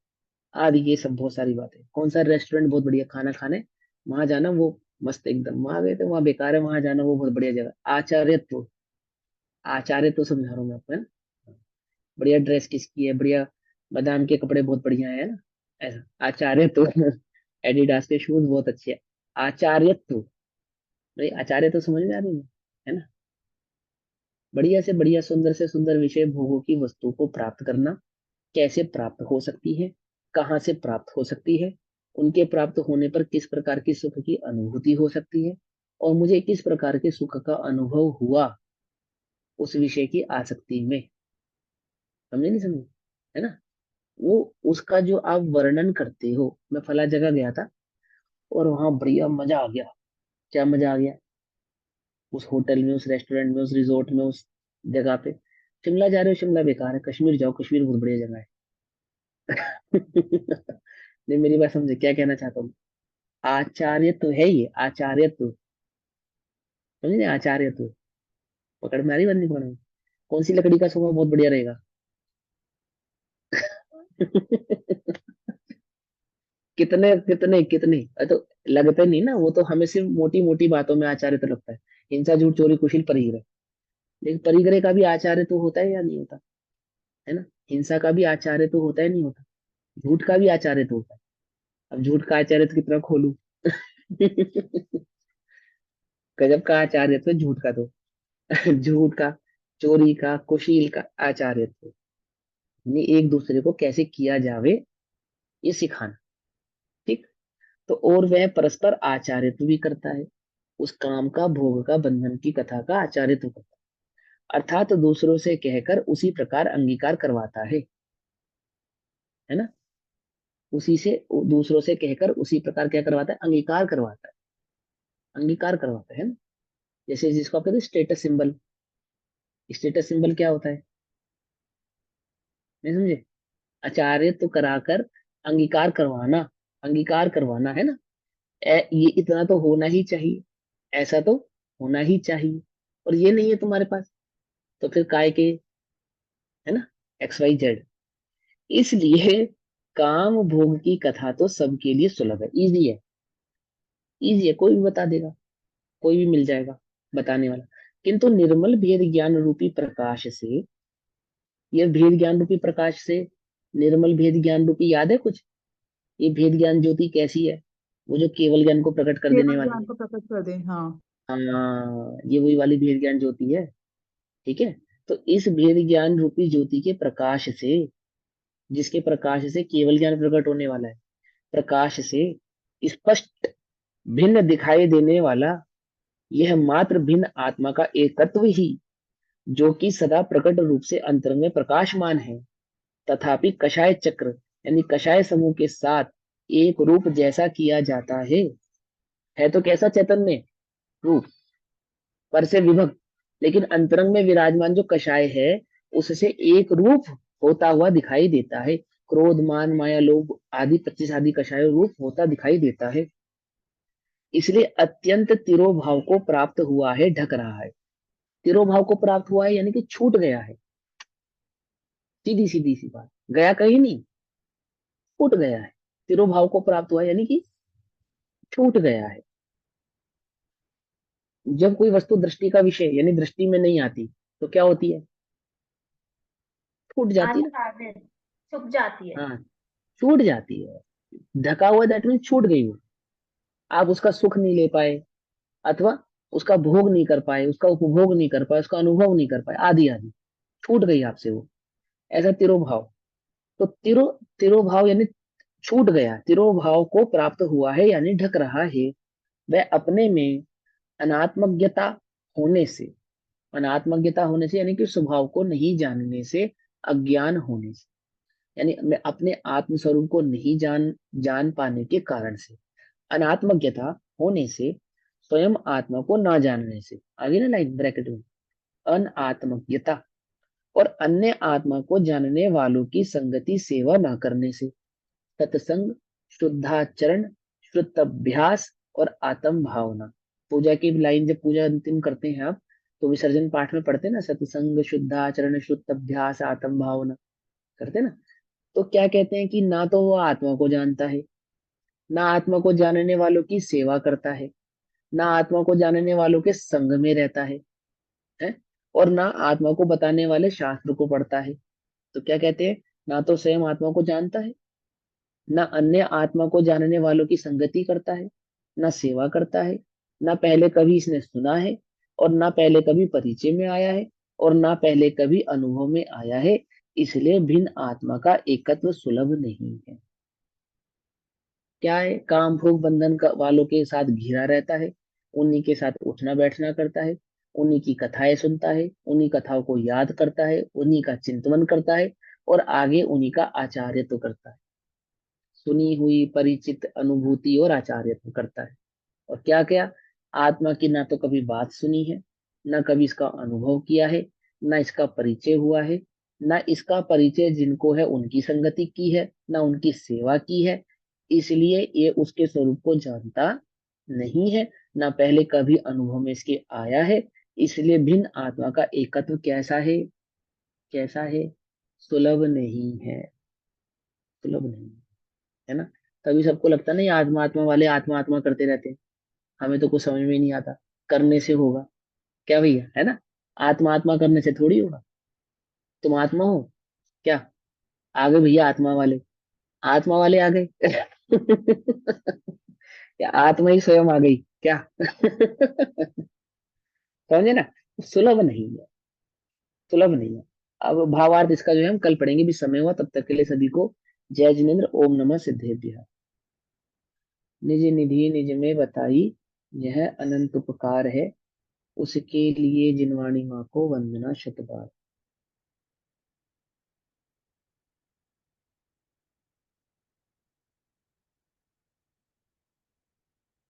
आदि, ये सब बहुत सारी बातें। कौन सा रेस्टोरेंट बहुत बढ़िया खाना खाने, वहां जाना वो मस्त एकदम, वहां गए थे वहां बेकार है, वहां जाना वो बहुत बढ़िया जगह। आचार्यत्व, आचार्यत्व समझा रहा हूँ मैं आपको, है ना। बढ़िया ड्रेस किसकी है, बढ़िया बादाम के कपड़े बहुत बढ़िया है ना, ऐसा आचार्यत्व। एडिडास के शूज बहुत अच्छे हैं। आचार्यत्व, भाई आचार्य तो समझ में आ रही है ना। बढ़िया से बढ़िया, सुंदर से सुंदर विषय भोगों की वस्तु को प्राप्त करना। कैसे प्राप्त हो सकती है, कहाँ से प्राप्त हो सकती है, उनके प्राप्त होने पर किस प्रकार की सुख की अनुभूति हो सकती है, और मुझे किस प्रकार के सुख का अनुभव हुआ उस विषय की आसक्ति में। समझे नहीं समझे, है ना। वो उसका जो आप वर्णन करते हो, मैं फला जगह गया था और वहां बढ़िया मजा आ गया। क्या मजा आ गया, उस होटल में, उस रेस्टोरेंट में, उस रिजोर्ट में, उस जगह पे। शिमला जा रहे हो, शिमला बेकार है, कश्मीर जाओ, कश्मीर बहुत बढ़िया जगह है। नहीं, मेरी बात समझे क्या कहना चाहता हूँ। आचार्य तो है ये, आचार्य तो, समझे, आचार्य तो। पकड़ में आ रही, बंदी पकड़ में। कौन सी लकड़ी का सोफा बहुत बढ़िया रहेगा। कितने कितने कितने, तो लगते नहीं ना, वो तो हमें सिर्फ मोटी मोटी बातों में आचार्य तो लगता है। हिंसा झूठ चोरी कुशील परिग्रह, लेकिन परिग्रह का भी आचार्य तो होता है या नहीं होता, है ना। हिंसा का भी आचार्य तो होता है, नहीं होता। झूठ का भी आचार्य तो होता है। अब झूठ का आचार्य तो कितना खोलूं। गजब का आचार्य तो झूठ का तो। झूठ का, चोरी का, कुशील का आचार्य तो, यानी एक दूसरे को कैसे किया जावे, ये सिखाना। ठीक। तो और वह परस्पर आचार्यत्व भी करता है, उस काम का, भोग का, बंधन की कथा का आचार्यत्व करता है, अर्थात दूसरों से कहकर उसी प्रकार अंगीकार करवाता है ना। उसी से, दूसरों से कहकर उसी प्रकार क्या करवाता है, अंगीकार करवाता है, अंगीकार करवाता है ना। जैसे जिसको आप कहते हैं स्टेटस सिंबल। स्टेटस सिंबल क्या होता है, नहीं समझे। आचार्य तो कराकर अंगीकार करवाना, अंगीकार करवाना है ना। ये इतना तो होना ही चाहिए, ऐसा तो होना ही चाहिए, और ये नहीं है तुम्हारे पास, तो फिर काय के, है ना, एक्स वाई जेड। इसलिए काम भोग की कथा तो सबके लिए सुलभ है, इजी है। इजी है, कोई भी बता देगा, कोई भी मिल जाएगा बताने वाला। किंतु निर्मल भेद ज्ञान रूपी प्रकाश से, ये भेद ज्ञान रूपी प्रकाश से, निर्मल भेद ज्ञान रूपी, याद है कुछ। ये भेद ज्ञान ज्योति कैसी है, वो जो केवल ज्ञान को प्रकट कर देने केवल वाली ज्ञान है। को प्रकट कर दे, हाँ। हाँ, ये वही वाली भेद ज्ञान ज्योति है। ठीक है। तो इस भेद ज्ञान रूपी ज्योति के प्रकाश से, जिसके प्रकाश से केवल ज्ञान प्रकट होने वाला है, प्रकाश से स्पष्ट भिन्न दिखाई देने वाला यह मात्र भिन्न आत्मा का एकत्व ही, जो कि सदा प्रकट रूप से अंतरंग में प्रकाशमान है, तथापि कषाय चक्र यानी कषाय समूह के साथ एक रूप जैसा किया जाता है तो कैसा चैतन्य रूप, पर से विभक्त, लेकिन अंतरंग में विराजमान जो कषाय है, उससे एक रूप होता हुआ दिखाई देता है। क्रोध, मान, माया, लोभ आदि 25 आदि कषाय रूप होता दिखाई देता है। इसलिए अत्यंत तिरोभाव को प्राप्त हुआ है, ढक रहा है। तिरोभाव को प्राप्त हुआ है यानी कि छूट गया है, सीधी सीधी सी बात, गया कहीं नहीं, छूट गया है। तिरोभाव को प्राप्त हुआ है यानी कि छूट गया है। जब कोई वस्तु दृष्टि का विषय यानी दृष्टि में नहीं आती, तो क्या होती है, छूट जाती है ना। आच्छादित, छुप जाती है। हाँ, छूट जाती है। ढका हुआ दैट मीन छूट गई वो, आप उसका सुख नहीं ले पाए, अथवा उसका भोग नहीं कर पाए, उसका उपभोग नहीं कर पाए, उसका अनुभव नहीं कर पाए, आदि आदि, छूट गई आपसे वो। ऐसा तिरोभाव। तो तिरोभाव यानी छूट गया, तिरोभाव को प्राप्त हुआ है यानी ढक रहा है। वह अपने में अनात्मज्ञता होने से, अनात्मज्ञता होने से यानी कि स्वभाव को नहीं जानने से, अज्ञान होने से, यानी मैं अपने आत्म स्वरूप को नहीं जान पाने के कारण से, अनात्मज्ञता होने से, स्वयं आत्मा को ना जानने से, आगे ना लाइन ब्रैकेट में, अनात्मज्ञता, और अन्य आत्मा को जानने वालों की संगति सेवा ना करने से, सत्संग, शुद्धाचरण, श्रुतअभ्यास और आत्म भावना। पूजा की लाइन जब पूजा अंतिम करते हैं आप, तो विसर्जन पाठ में पढ़ते हैं ना, सत्संग, शुद्धाचरण, शुद्धाभ्यास, आत्म भावना, करते हैं ना। तो क्या कहते हैं कि ना तो वो आत्मा को जानता है, ना आत्मा को जानने वालों की सेवा करता है, ना आत्मा को जानने वालों के संग में रहता है, और ना आत्मा को बताने वाले शास्त्र को पढ़ता है। तो क्या कहते हैं, ना तो स्वयं आत्मा को जानता है, ना अन्य आत्मा को जानने वालों की संगति करता है, ना सेवा करता है, ना पहले कभी इसने सुना है, और ना पहले कभी परिचय में आया है, और ना पहले कभी अनुभव में आया है। इसलिए भिन्न आत्मा का एकत्व सुलभ नहीं है। क्या है? काम भोग बंधन का वालों के साथ घिरा रहता है, उन्हीं के साथ उठना बैठना करता है, उन्हीं की कथाएं सुनता है, उन्हीं कथाओं को याद करता है, उन्हीं का चिंतन करता है, और आगे उन्हीं का आचार्यत्व करता है। सुनी हुई परिचित अनुभूति और आचार्यत्व करता है। और क्या क्या? आत्मा की ना तो कभी बात सुनी है, ना कभी इसका अनुभव किया है, ना इसका परिचय हुआ है, ना इसका परिचय जिनको है उनकी संगति की है, ना उनकी सेवा की है। इसलिए ये उसके स्वरूप को जानता नहीं है, ना पहले कभी अनुभव में इसके आया है। इसलिए भिन्न आत्मा का एकत्व कैसा है? कैसा है? सुलभ नहीं है। सुलभ नहीं है ना। तभी सबको लगता है ना, ये आत्मा आत्मा वाले आत्मा आत्मा करते रहते हैं, हमें तो कुछ समझ में ही नहीं आता। करने से होगा क्या भैया, है ना? आत्मा आत्मा करने से थोड़ी होगा। तुम आत्मा हो क्या? आ गए भैया आत्मा वाले, आत्मा वाले आ गए। या आत्मा ही स्वयं आ गई क्या? समझे ना? सुलभ नहीं है, सुलभ नहीं है। अब भावार्थ इसका जो है हम कल पढ़ेंगे, भी समय हुआ। तब तक के लिए सभी को जय जिनेन्द्र। ओम नमः सिद्धेभ्यः। निज निधि निज में बताई, यह अनंत उपकार है, उसके लिए जिनवाणी माँ को वंदना शत बार।